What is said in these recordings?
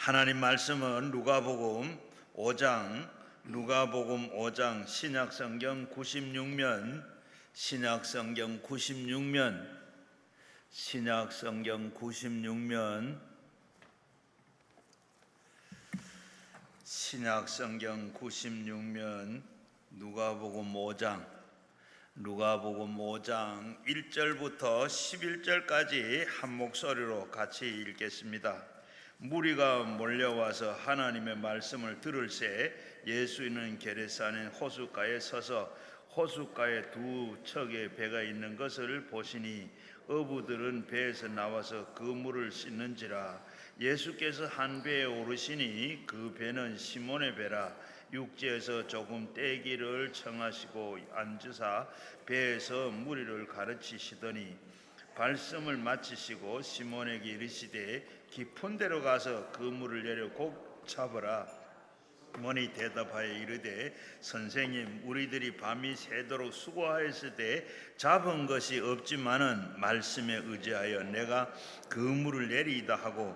하나님 말씀은 누가복음 5장 신약성경 96면 신약성경 96면 누가복음 5장 1절부터 11절까지 한 목소리로 같이 읽겠습니다. 무리가 몰려와서 하나님의 말씀을 들을새 예수는 게르사네 호숫가에 서서 호숫가에 두 척의 배가 있는 것을 보시니 어부들은 배에서 나와서 그 물을 씻는지라. 예수께서 한 배에 오르시니 그 배는 시몬의 배라. 육지에서 조금 떼기를 청하시고 앉으사 배에서 무리를 가르치시더니 말씀을 마치시고 시몬에게 이르시되 깊은 데로 가서 그 물을 내려 곧 잡으라. 시몬이 대답하여 이르되 선생님, 우리들이 밤이 새도록 수고하였을 때 잡은 것이 없지만은 말씀에 의지하여 내가 그 물을 내리이다 하고,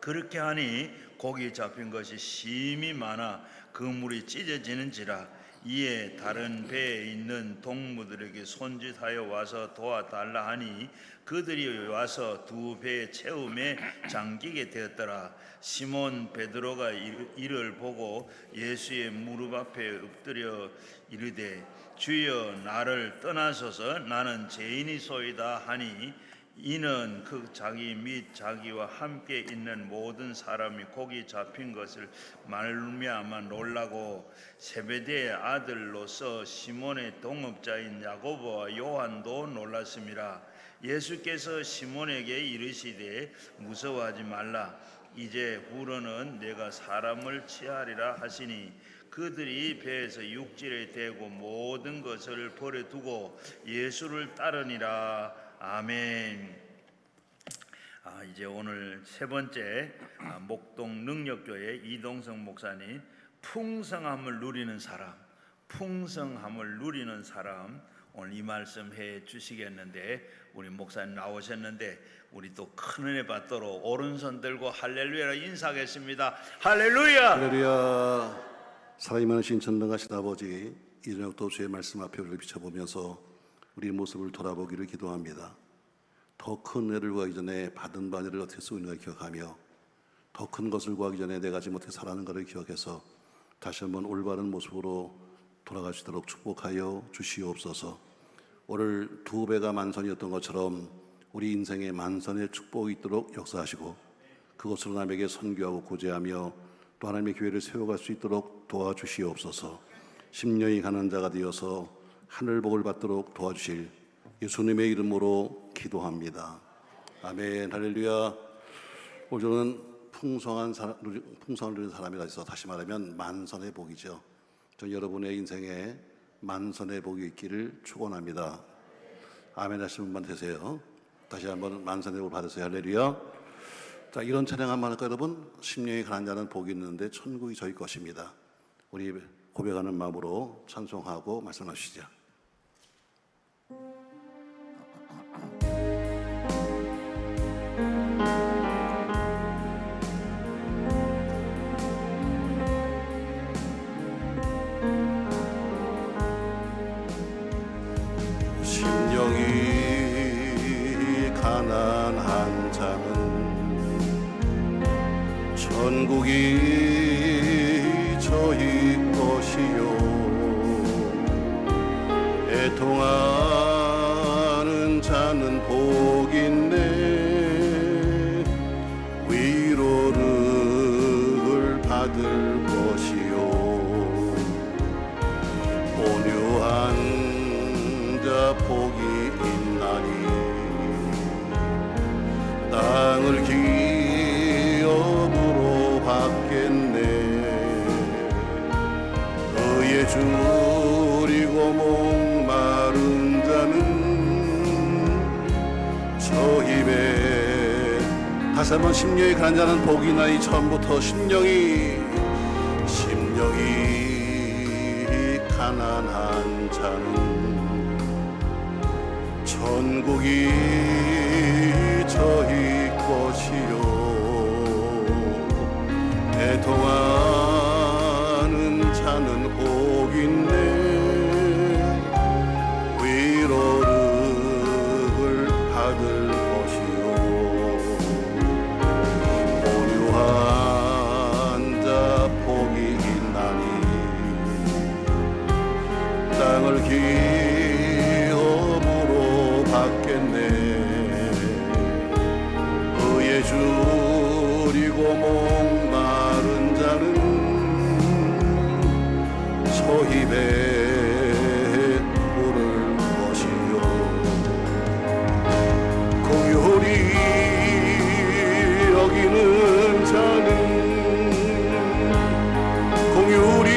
그렇게 하니 고기 잡힌 것이 심히 많아 그 물이 찢어지는지라. 이에 다른 배에 있는 동무들에게 손짓하여 와서 도와달라 하니 그들이 와서 두 배의 채움에 잠기게 되었더라. 시몬 베드로가 이를 보고 예수의 무릎 앞에 엎드려 이르되 주여, 나를 떠나소서, 나는 죄인이소이다 하니 이는 그 자기 및 자기와 함께 있는 모든 사람이 고기 잡힌 것을 말미암아 놀라고 세베대의 아들로서 시몬의 동업자인 야고보와 요한도 놀랐음이라. 예수께서 시몬에게 이르시되 무서워하지 말라. 이제 후로는 내가 사람을 취하리라 하시니 그들이 배에서 육지에 대고 모든 것을 버려두고 예수를 따르니라. 아멘. 이제 오늘 세 번째 목동 능력교회 이동성 목사님, 풍성함을 누리는 사람, 오늘 이 말씀 해 주시겠는데, 우리 목사님 나오셨는데 우리 또 큰 은혜 받도록 오른손 들고 할렐루야로 인사하겠습니다. 할렐루야. 할렐루야. 사랑이 많으신 전능하신 아버지, 이 저녁도 주의 말씀 앞에 우리를 비춰보면서 우리의 모습을 돌아보기를 기도합니다. 더 큰 은혜를 구하기 전에 받은 바늘을 어떻게 쓰고 있는가 기억하며, 더 큰 것을 구하기 전에 내가 지금 어떻게 살아가는 것을 기억해서 다시 한번 올바른 모습으로 돌아갈 수 있도록 축복하여 주시옵소서. 오늘 두 배가 만선이었던 것처럼 우리 인생에 만선의 축복이 있도록 역사하시고, 그것으로 남에게 선교하고 구제하며 또 하나님의 교회를 세워갈 수 있도록 도와주시옵소서. 심령이 가는 자가 되어서 하늘복을 받도록 도와주실 예수님의 이름으로 기도합니다. 아멘. 할렐루야. 오늘 저는 풍성을 누리는 사람이라 해서 다시 말하면 만선의 복이죠. 저 여러분의 인생에 만선의 복이 있기를 축원합니다. 아멘 하시는 분만 되세요. 다시 한번 만선의 복을 받으세요. 할렐루야. 자, 이런 찬양 한번 할까요, 여러분? 심령이 가난 자는 복이 있는데 천국이 저희 것입니다. 우리 고백하는 마음으로 찬송하고 말씀하시죠. 가난한 자는 천국이 저희 것이요, 애통하는 자는 복있네, 위로를 받을 것이요, 온유한 자 복이 있나니 땅을 기업으로 받겠네. 의에 줄이고 목마른 자는 저 입에, 다시 한번 심령이 가난 자는 복이 나니, 처음부터 심령이 가난한 자는 천국이 저희 것이요, 있네. 위로를 받을 것이요 온유한 자 복이 있나니 땅을 기업으로 받겠네. 의에 줄이고 목마른 자는 소입에 물을 것이요 공효리 여기는 자는 공효리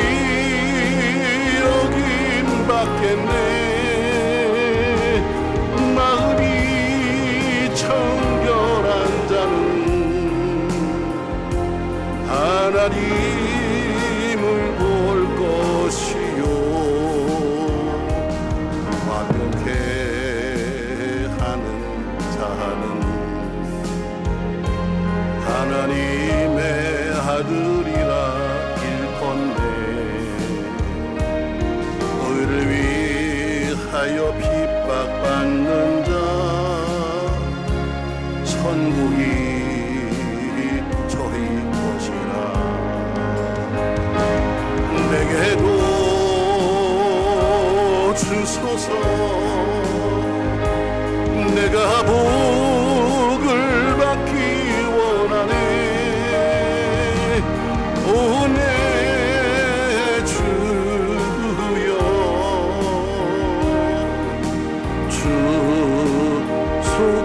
여김 받겠네. 마음이 청결한 자는 하나님을 볼 것이요 완벽해 하는 자는 하나님의 아들이라 일컫네. 의를 위하여 핍박받는 자 천국이 저희 것이라. 내게도 주소서. 내가 복을 받기 원하네. 오 내 주여 주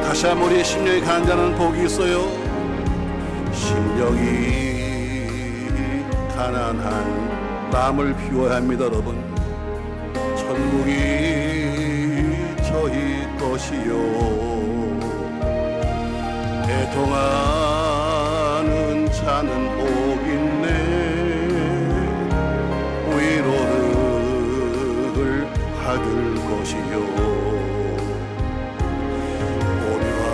다시 한번 우리의 심령이 간절한 복이 있어요. 심령이 가난한 땀을 피워야 합니다. 여러분 천국이 저희 것이요 애통하는 자는 복 있네. 위로를 받을 것이요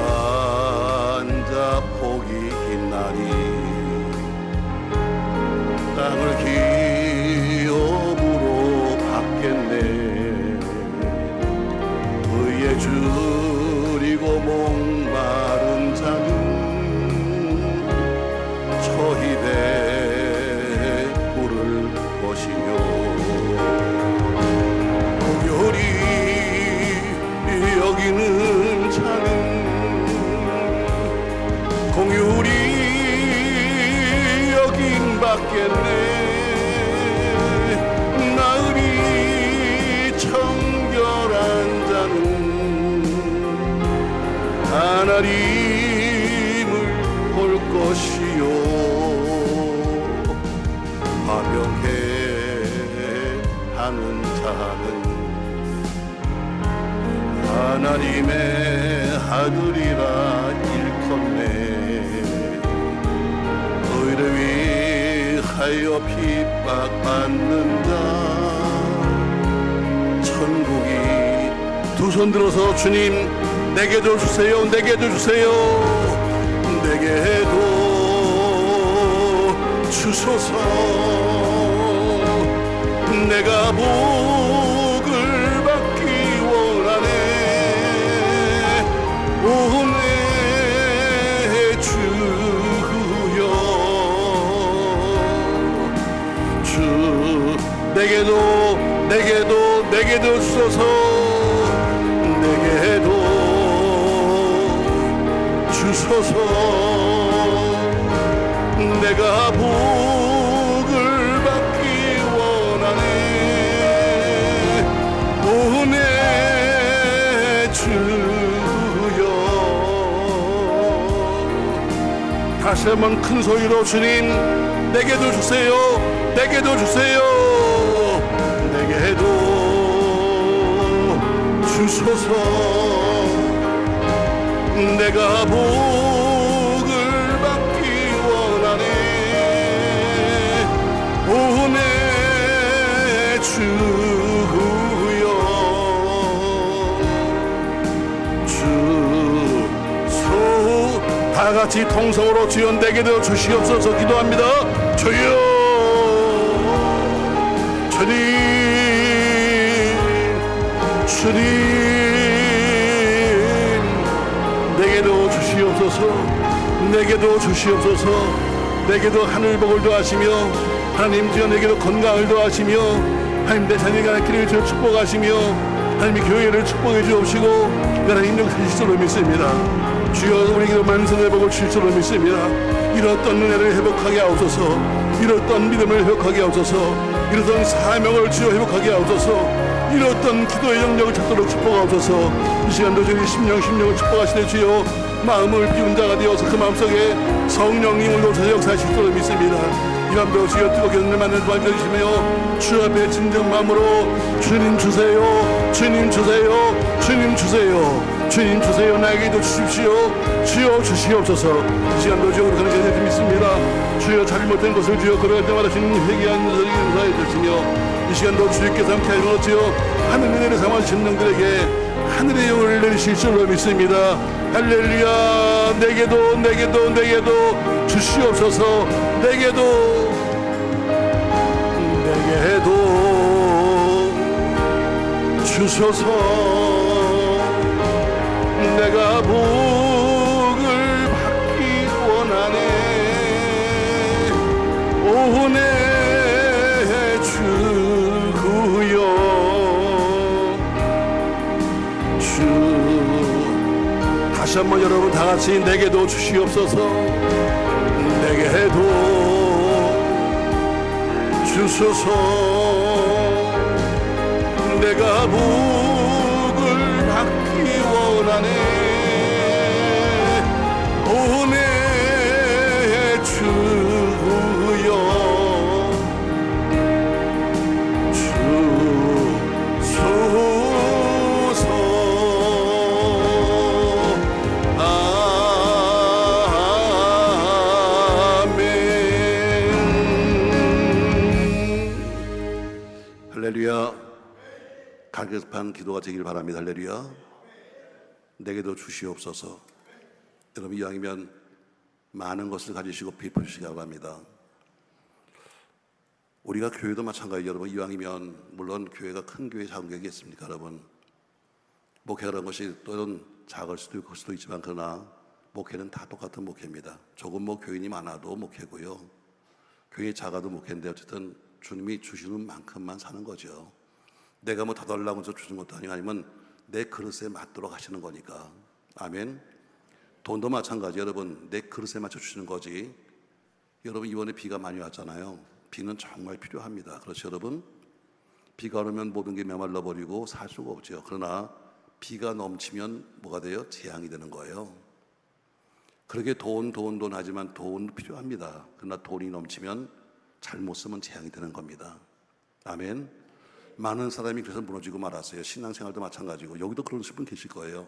온유한 자 복이 있나니 땅을 기업으로 받겠네. 의에 줄이고 목마른 자는 처입에 물을 것이요 공효리 여기는 자는 공효리 여긴 받겠네. 마음이 청결한 자는 하나님을 볼 것이요 화평해 하는 자는 하나님의 아들이라 일컫네. 의를 위하여 핍박받는 자 천국이 두 손 들어서 주님 내게도 주세요. 내게도 주세요. 내게도 주소서. 내가 복을 받기 원하네. 오 내 주여 주 내게도 주소서. 내게도 주소서. 내가 복을 받기 원하네. 오 내 주여 다시 한번 큰 소리로 주님 내게도 주세요. 내게도 주세요. 내게도 주소서. 내가 복을 받기 원하네. 오 내 주여 주소 다같이 통성으로 주여 내게도 주시옵소서 기도합니다. 주여 주님 주님 내게도 주시옵소서. 내게도 주시옵소서. 내게도 하늘 복을 더하시며 하나님 주여 내게도 건강을 더하시며 하나님 내 자녀가 갈 길을 주여 축복하시며 하나님이 교회를 축복해 주옵시고 나라 인력 하실 줄로 믿습니다. 주여 우리에게도 만선의 복을 주실 줄로 믿습니다. 잃었던 은혜를 회복하게 하옵소서. 잃었던 믿음을 회복하게 하옵소서. 잃었던 사명을 주여 회복하게 하옵소서. 잃었던 기도의 영역을 찾도록 축복하옵소서. 이 시간도 저희 심령을 축복하시되 주여 마음을 비운 자가 되어서 그 마음속에 성령님을 노사 역사하실 줄로 믿습니다. 이 밤도 주여 뜨겁게 은혜를 만나 도와주시며 주 앞에 진정 마음으로 주님 주세요, 주님 주세요, 주님 주세요, 주님 주세요, 나에게도 주십시오. 주여 주시옵소서. 이 시간도 주여 그렇게 하는 믿습니다. 주여 잘못된 것을 주여 걸어갈 때마다 주님 회개하는 자들에게 용서해 주시며 이 시간도 주님께서 함께 하시는 주여 하늘 은혜를 삼아 주신 영들에게 하늘의 영을 내리실 줄로 믿습니다. 할렐루야. 내게도 주시옵소서. 내게도 주소서. 내가 복을 받기 원하네. 오내 주구여. 다시 한번 여러분 다같이 내게도 주시옵소서. 내게도 주소서. 내가 복을 받기 원하네. 오내 주구여. 주소서. 할렐루야. 갈급한 기도가 되길 바랍니다. 할렐루야. 내게도 주시옵소서. 여러분 이왕이면 많은 것을 가지시고 베푸시기 바랍니다. 우리가 교회도 마찬가지죠. 여러분 이왕이면 물론 교회가 큰 교회 작은 교회가 있습니까? 여러분 목회라는 것이 또는 작을 수도 있고 클 수도 있지만 그러나 목회는 다 똑같은 목회입니다. 조금 뭐 교인이 많아도 목회고요. 교인이 작아도 목회인데 어쨌든 주님이 주시는 만큼만 사는 거죠. 내가 뭐 더 달라고 해서 주는 것도 아니고 아니면 내 그릇에 맞도록 하시는 거니까. 아멘. 돈도 마찬가지. 여러분 내 그릇에 맞춰 주시는 거지. 여러분 이번에 비가 많이 왔잖아요. 비는 정말 필요합니다. 그렇죠 여러분? 비가 오면 모든 게 메말라 버리고 살 수가 없죠. 그러나 비가 넘치면 뭐가 돼요? 재앙이 되는 거예요. 그렇게 돈 하지만 돈도 필요합니다. 그러나 돈이 넘치면 잘못 쓰면 재앙이 되는 겁니다. 아멘. 많은 사람이 그래서 무너지고 말았어요. 신앙생활도 마찬가지고 여기도 그런 분 계실 거예요.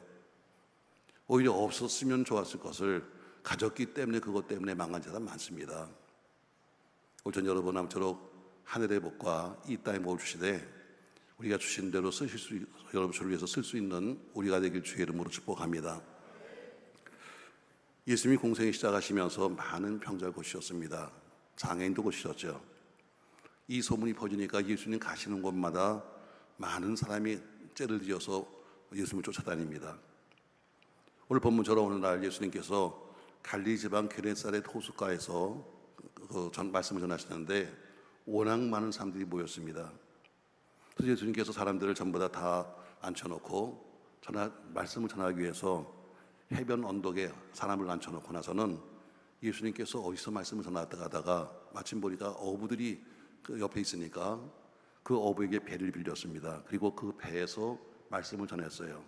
오히려 없었으면 좋았을 것을 가졌기 때문에 그것 때문에 망한 자가 많습니다. 오전 여러분 아무쪼록 하늘의 복과 이 땅의 복을 주시되 우리가 주신 대로 여러분 저를 위해서 쓸 수 있는 우리가 되길 주의 이름으로 축복합니다. 예수님이 공생을 시작하시면서 많은 병자를 고치셨습니다. 장애인도 고치셨죠. 이 소문이 퍼지니까 예수님 가시는 곳마다 많은 사람이 째를 지어서 예수님을 쫓아다닙니다. 오늘 본문처럼 오늘날 예수님께서 갈릴리 지방 게네사렛 호숫가에서 말씀을 전하시는데 워낙 많은 사람들이 모였습니다. 그래서 예수님께서 사람들을 전부 다 앉혀놓고 말씀을 전하기 위해서 해변 언덕에 사람을 앉혀놓고 나서는 예수님께서 어디서 말씀을 전하다가 하다가 마침 보니까 어부들이 그 옆에 있으니까 그 어부에게 배를 빌렸습니다. 그리고 그 배에서 말씀을 전했어요.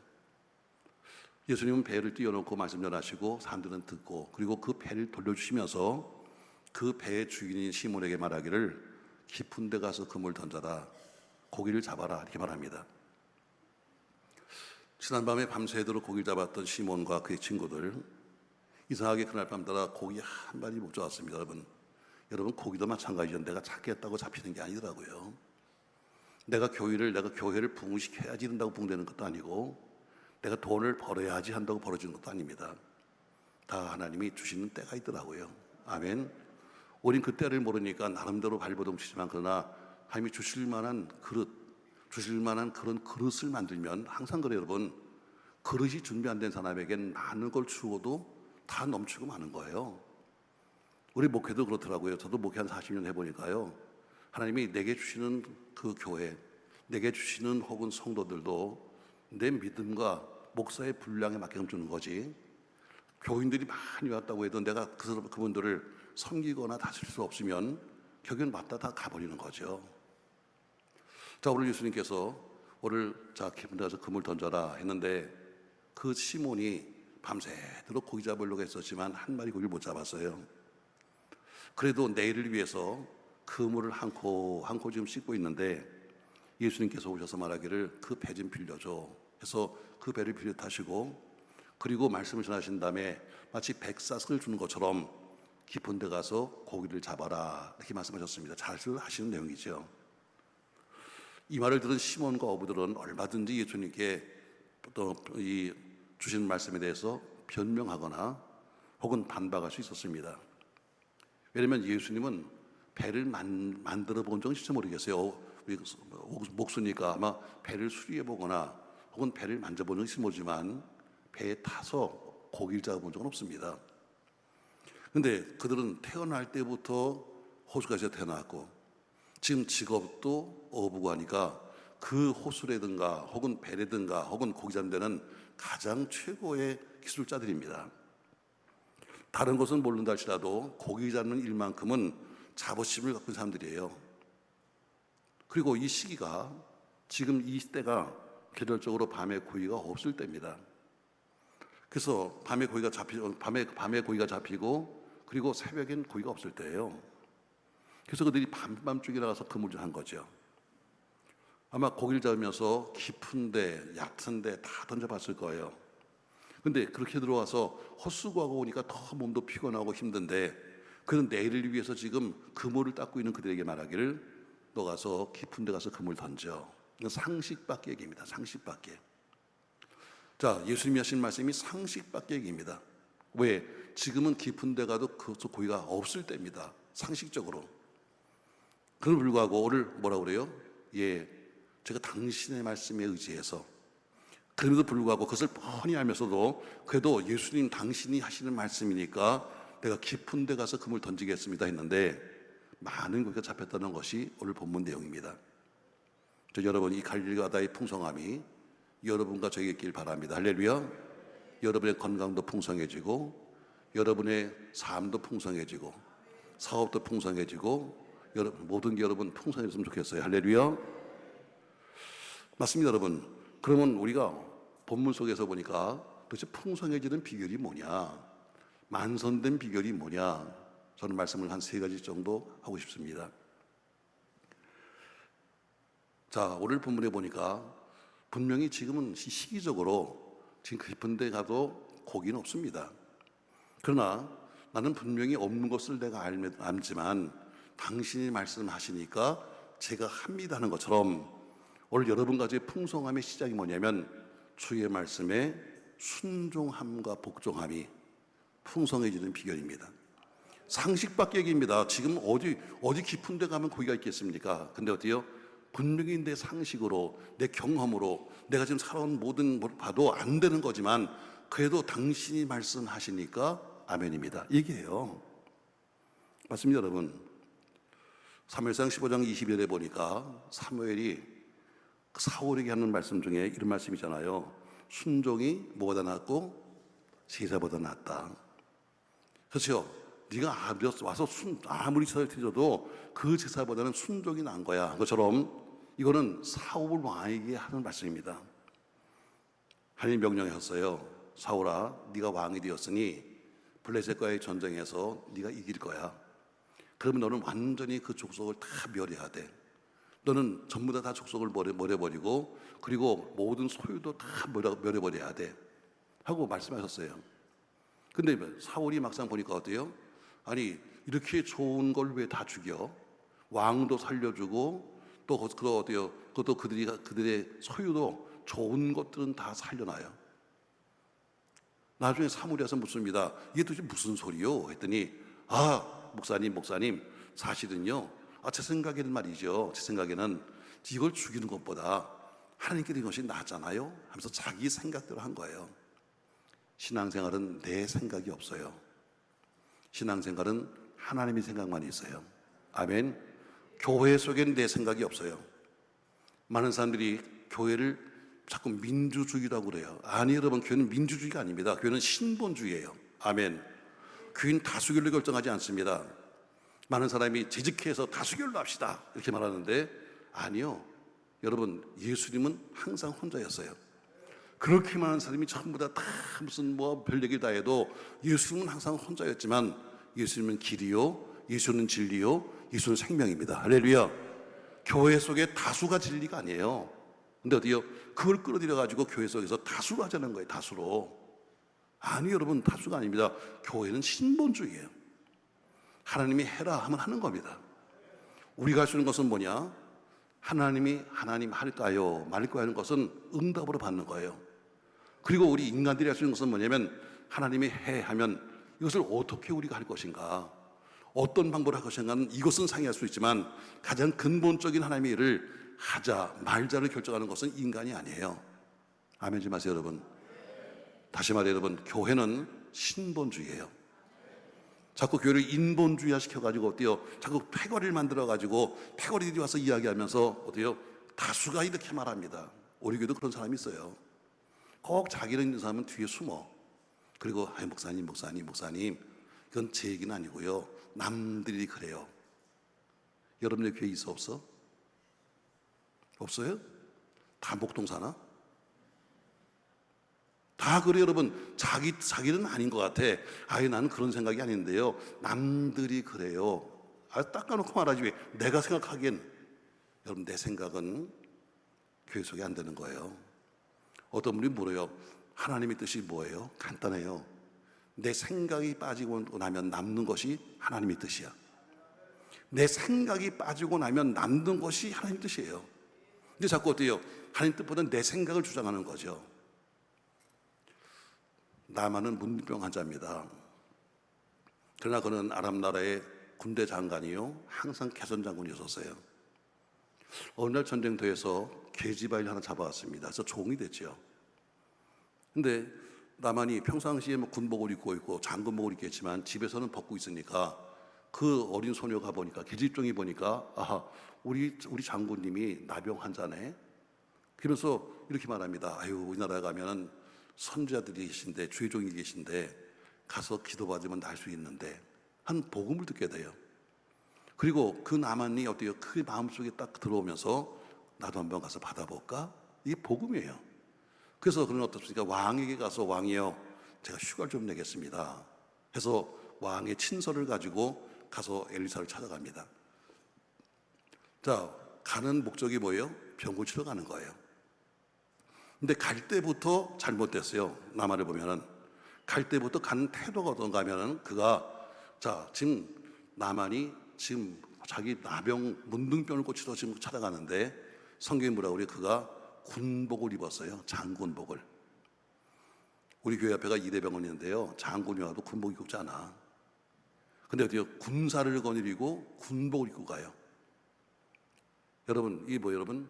예수님은 배를 띄워놓고 말씀 전하시고 사람들은 듣고 그리고 그 배를 돌려주시면서 그 배의 주인인 시몬에게 말하기를 깊은 데 가서 그물 던져라 고기를 잡아라 이렇게 말합니다. 지난밤에 밤새도록 고기를 잡았던 시몬과 그의 친구들 이상하게 그날 밤따라 고기 한 마리 못 잡았습니다. 여러분 고기도 마찬가지죠. 내가 찾겠다고 잡히는 게 아니더라고요. 내가 교회를 붕시켜야지 된다고 붕대는 것도 아니고 내가 돈을 벌어야지 한다고 벌어지는 것도 아닙니다. 다 하나님이 주시는 때가 있더라고요. 아멘. 우린 그 때를 모르니까 나름대로 발버둥 치지만 그러나 하나님이 주실 만한 그릇 주실 만한 그런 그릇을 만들면 항상 그래요, 여러분. 그릇이 준비 안 된 사람에겐 많은 걸 주어도 다 넘치고 마는 거예요. 우리 목회도 그렇더라고요. 저도 목회 한 40년 해보니까요. 하나님이 내게 주시는 그 교회, 내게 주시는 혹은 성도들도 내 믿음과 목사의 분량에 맞게끔 주는 거지. 교인들이 많이 왔다고 해도 내가 그분들을 섬기거나 다스릴 수 없으면 결국은 맞다 다 가버리는 거죠. 자, 오늘 예수님께서 오늘 자 깊은 데 가서 그물 던져라 했는데 그 시몬이 밤새도록 고기 잡으려고 했었지만 한 마리 고기를 못 잡았어요. 그래도 내일을 위해서 그물을 한 코 한 코 지금 씻고 있는데 예수님께서 오셔서 말하기를 그 배 좀 빌려줘 해서 그 배를 빌려 타시고 그리고 말씀을 전하신 다음에 마치 백사슬을 주는 것처럼 깊은 데 가서 고기를 잡아라 이렇게 말씀하셨습니다. 잘 하시는 내용이죠. 이 말을 들은 시몬과 어부들은 얼마든지 예수님께 또 이 주신 말씀에 대해서 변명하거나 혹은 반박할 수 있었습니다. 왜냐하면 예수님은 배를 만들어 본 적은 진짜 모르겠어요. 우리 목수니까 아마 배를 수리해 보거나 혹은 배를 만져본 적은 있을지 모르지만 배에 타서 고기를 잡아본 적은 없습니다. 그런데 그들은 태어날 때부터 호수가에서 태어났고 지금 직업도 어부고 하니까 그 호수라든가 혹은 배라든가 혹은 고기 잡는 데는 가장 최고의 기술자들입니다. 다른 것은 모른다 할지라도 고기 잡는 일만큼은 자부심을 갖고 있는 사람들이에요. 그리고 이 시기가 지금 이 때가 계절적으로 밤에 고기가 없을 때입니다. 그래서 밤에 고기가 잡히고 그리고 새벽엔 고기가 없을 때예요. 그래서 그들이 밤중에 나가서 그물을 한 거죠. 아마 고기를 잡으면서 깊은데 얕은데 다 던져봤을 거예요. 근데 그렇게 들어와서 헛수고하고 오니까 더 몸도 피곤하고 힘든데 그는 내일을 위해서 지금 그물을 닦고 있는 그들에게 말하기를 너 가서 깊은 데 가서 그물 던져. 이건 상식 밖의 얘기입니다. 상식 밖의. 자, 예수님이 하신 말씀이 상식 밖의 얘기입니다. 왜? 지금은 깊은 데 가도 그 고기가 없을 때입니다. 상식적으로. 그럼에도 불구하고 오늘 뭐라고 그래요? 예, 제가 당신의 말씀에 의지해서 그럼에도 불구하고 그것을 뻔히 알면서도 그래도 예수님 당신이 하시는 말씀이니까 내가 깊은 데 가서 그물 던지겠습니다 했는데 많은 고기가 잡혔다는 것이 오늘 본문 내용입니다. 여러분 이 갈릴리 바다의 풍성함이 여러분과 저에게 있길 바랍니다. 할렐루야. 여러분의 건강도 풍성해지고 여러분의 삶도 풍성해지고 사업도 풍성해지고 모든 게 여러분 풍성해졌으면 좋겠어요. 할렐루야. 맞습니다, 여러분. 그러면 우리가 본문 속에서 보니까 도대체 풍성해지는 비결이 뭐냐, 만선된 비결이 뭐냐, 저는 말씀을 한 3가지 정도 하고 싶습니다. 자, 오늘 본문에 보니까 분명히 지금은 시기적으로 지금 깊은 데 가도 고기는 없습니다. 그러나 나는 분명히 없는 것을 내가 알지만 당신이 말씀하시니까 제가 합니다 하는 것처럼 오늘 여러분 가지의 풍성함의 시작이 뭐냐면 주의 말씀에 순종함과 복종함이 풍성해지는 비결입니다. 상식 밖의 얘기입니다. 지금 어디 깊은 데 가면 고기가 있겠습니까? 근데 어때요? 분명히 내 상식으로 내 경험으로 내가 지금 살아온 모든 걸 봐도 안 되는 거지만 그래도 당신이 말씀하시니까 아멘입니다. 이게요. 맞습니다, 여러분. 사무엘상 15장 20절에 보니까 사무엘이 사울에게 하는 말씀 중에 이런 말씀이잖아요. 순종이 뭐보다 낫고 제사보다 낫다. 그렇죠? 네가 와서 아무리 제사를 드려도 그 제사보다는 순종이 나은 거야. 그것처럼 이거는 사울 왕에게 하는 말씀입니다. 하나님 명령하셨어요. 사울아, 네가 왕이 되었으니 블레셋과의 전쟁에서 네가 이길 거야. 그러면 너는 완전히 그 족속을 다 멸해야 돼. 너는 전부 다 족속을 멸해버리고 그리고 모든 소유도 다 멸해버려야 돼 하고 말씀하셨어요. 근데 사울이 막상 보니까 어때요? 아니 이렇게 좋은 걸 왜 다 죽여? 왕도 살려주고 또 어때요? 그것도 그들의 소유도 좋은 것들은 다 살려놔요. 나중에 사무엘이 와서 묻습니다. 이게 도대체 무슨 소리요? 했더니 목사님 사실은요, 제 생각에는 말이죠. 제 생각에는 이걸 죽이는 것보다 하나님께 드린 것이 낫잖아요 하면서 자기 생각대로 한 거예요. 신앙생활은 내 생각이 없어요. 신앙생활은 하나님의 생각만 있어요. 아멘. 교회 속엔 내 생각이 없어요. 많은 사람들이 교회를 자꾸 민주주의라고 그래요. 아니 여러분, 교회는 민주주의가 아닙니다. 교회는 신본주의예요. 아멘. 교회는 다수결로 결정하지 않습니다. 많은 사람이 재직해서 다수결로 합시다 이렇게 말하는데 아니요. 여러분, 예수님은 항상 혼자였어요. 그렇게 많은 사람이 전부 다 무슨 뭐 별 얘기 다 해도 예수님은 항상 혼자였지만 예수님은 길이요, 예수는 진리요, 예수는 생명입니다. 할렐루야. 교회 속에 다수가 진리가 아니에요. 근데 어디요? 그걸 끌어들여 가지고 교회 속에서 다수로 하자는 거예요. 다수로. 아니 여러분, 다수가 아닙니다. 교회는 신본주의예요. 하나님이 해라 하면 하는 겁니다. 우리가 할 수 있는 것은 뭐냐? 하나님이 하나님 할까요 말까요 하는 것은 응답으로 받는 거예요. 그리고 우리 인간들이 할 수 있는 것은 뭐냐면 하나님이 해 하면 이것을 어떻게 우리가 할 것인가, 어떤 방법으로 할 것인가는 이것은 상의할 수 있지만 가장 근본적인 하나님의 일을 하자 말자를 결정하는 것은 인간이 아니에요. 아멘 좀 하세요 여러분. 다시 말해 여러분, 교회는 신본주의예요. 자꾸 교회를 인본주의화 시켜가지고 어때요? 자꾸 패거리를 만들어가지고 패거리들이 와서 이야기하면서 어때요? 다수가 이렇게 말합니다. 우리 교회도 그런 사람이 있어요. 꼭 자기는 있는 사람은 뒤에 숨어. 그리고 목사님 그건 제 얘기는 아니고요, 남들이 그래요. 여러분의 교회 있어 없어? 없어요? 다 목동 사나? 다 그래 여러분. 자기는 아닌 것 같아. 아예 나는 그런 생각이 아닌데요, 남들이 그래요. 닦아놓고 말하지 왜 내가 생각하기엔. 여러분, 내 생각은 교회 속에 안 되는 거예요. 어떤 분이 물어요. 하나님의 뜻이 뭐예요? 간단해요. 내 생각이 빠지고 나면 남는 것이 하나님의 뜻이야. 내 생각이 빠지고 나면 남는 것이 하나님의 뜻이에요. 근데 자꾸 어때요? 하나님 뜻보다 내 생각을 주장하는 거죠. 나만은 문둥병 환자입니다. 그러나 그는 아랍 나라의 군대 장관이요, 항상 개선 장군이었어요. 어느 날 전쟁터에서 계집아이를 하나 잡아왔습니다. 그래서 종이 됐죠. 근데 나만이 평상시에 뭐 군복을 입고 있고 장군복을 입겠지만 집에서는 벗고 있으니까 그 어린 소녀가 보니까, 계집종이 보니까, 아하, 우리 장군님이 나병 환자네. 그러면서 이렇게 말합니다. 아유, 우리나라에 가면은 선지자들이 계신데, 주의종이 계신데 가서 기도받으면 날 수 있는데 한 복음을 듣게 돼요. 그리고 그 나만이 어때요? 그 마음속에 딱 들어오면서 나도 한번 가서 받아볼까? 이게 복음이에요. 그래서 그는 어떻습니까? 왕에게 가서, 왕이요, 제가 휴가를 좀 내겠습니다 해서 왕의 친서를 가지고 가서 엘리사를 찾아갑니다. 자, 가는 목적이 뭐예요? 병 고치러 가는 거예요. 근데 갈 때부터 잘못됐어요. 나만을 보면은 갈 때부터 간 태도가 어떤가 하면은 그가, 자, 지금 나만이 지금 자기 나병 문둥병을 고치러 지금 찾아가는데 성경이 뭐라고 그래요? 그가 군복을 입었어요. 장군복을. 우리 교회 앞에가 이대병원인데요, 장군이 와도 군복 입고 있잖아. 근데 어디요? 군사를 거느리고 군복을 입고 가요. 여러분, 이게 뭐 여러분?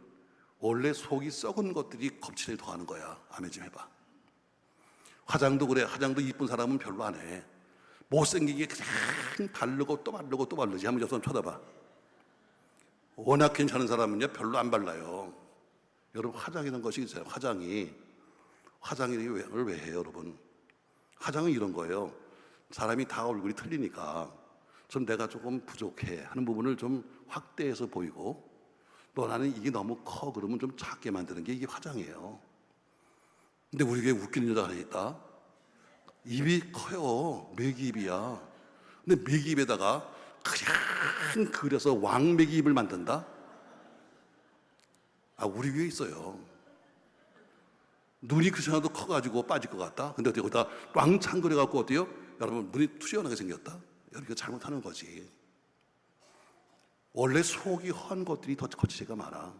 원래 속이 썩은 것들이 겁치를 더하는 거야. 아멘 좀 해봐. 화장도 그래. 화장도 이쁜 사람은 별로 안 해. 못생기게 그냥 바르고 또 바르고 또 바르지. 한번 저 사람 쳐다봐. 워낙 괜찮은 사람은요 별로 안 발라요. 여러분, 화장이라는 것이 있어요. 화장이 왜 해요 여러분? 화장은 이런 거예요. 사람이 다 얼굴이 틀리니까 좀 내가 조금 부족해 하는 부분을 좀 확대해서 보이고, 또 나는 이게 너무 커 그러면 좀 작게 만드는 게 이게 화장이에요. 근데 우리 교회에 웃기는 여자가 하나 있다. 입이 커요. 매기입이야. 근데 매기입에다가 그냥 그려서 왕매기입을 만든다? 우리 교회에 있어요. 눈이 그렇지않아도 커가지고 빠질 것 같다. 근데 어떻게 거기다 왕창 그려갖고 어때요? 여러분, 눈이 투시원하게 생겼다? 여러분, 잘못하는 거지. 원래 속이 허한 것들이 더 거치가 많아.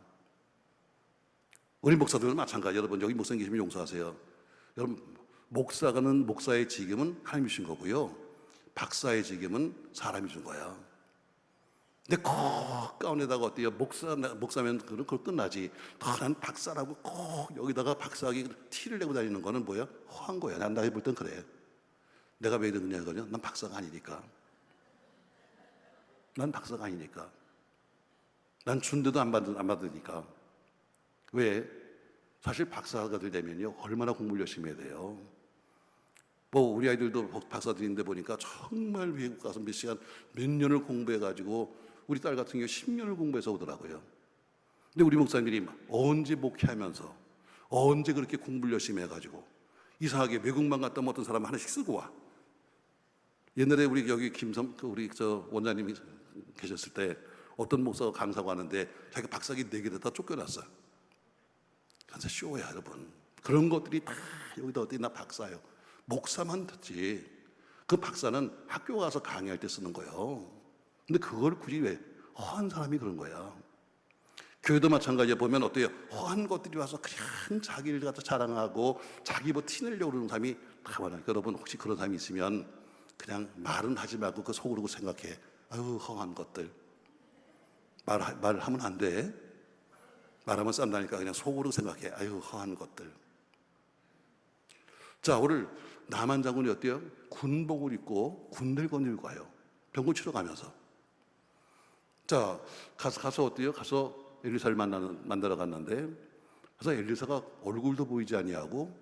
우리 목사들은 마찬가지. 여러분, 여기 목사님 계시면 용서하세요. 여러분, 목사가는 목사의 직임은 하나님이 주신 거고요, 박사의 직임은 사람이 준 거야. 근데 꼭 가운데다가 어때요? 목사면 그걸 끝나지. 난 박사라고 꼭 여기다가 박사하기 티를 내고 다니는 거는 뭐야? 허한 거야. 난 나이 볼 땐 그래. 내가 왜 그러냐 이거냐? 난 박사가 아니니까. 난 박사가 아니니까. 난 준대도 안 받으니까. 왜? 사실 박사가 되려면요 얼마나 공부를 열심히 해야 돼요. 뭐 우리 아이들도 박사들인데 보니까 정말 외국 가서 몇 시간 몇 년을 공부해가지고 우리 딸 같은 경우 10년을 공부해서 오더라고요. 근데 우리 목사님들이 언제 목회하면서 언제 그렇게 공부를 열심히 해가지고 이상하게 외국만 갔다 오면 어떤 사람 하나씩 쓰고 와. 옛날에 우리 여기 우리 원장님이 계셨을 때 어떤 목사가 강사고 하는데 자기가 박사기 4개 다 쫓겨났어요. 그래서 쇼야 여러분. 그런 것들이 다 여기다 어디 나 박사요. 목사만 듣지. 그 박사는 학교 가서 강의할 때 쓰는 거예요. 근데 그걸 굳이 왜? 허한 사람이 그런 거야. 교회도 마찬가지야. 보면 어때요? 허한 것들이 와서 그냥 자기를 갖다 자랑하고 자기 뭐 티내려고 그러는 사람이 다 많아요. 여러분 혹시 그런 사람이 있으면 그냥 말은 하지 말고 그 속으로 생각해. 아유 허한 것들. 말하면 안 돼. 말하면 싼다니까 그냥 속으로 생각해. 아유 허한 것들. 자, 오늘 남한 장군이 어때요? 군복을 입고 군대를 거닐고 가요. 병고 치러 가면서. 자, 가서 어때요? 가서 엘리사를 만나러 갔는데, 그래서 엘리사가 얼굴도 보이지 아니하고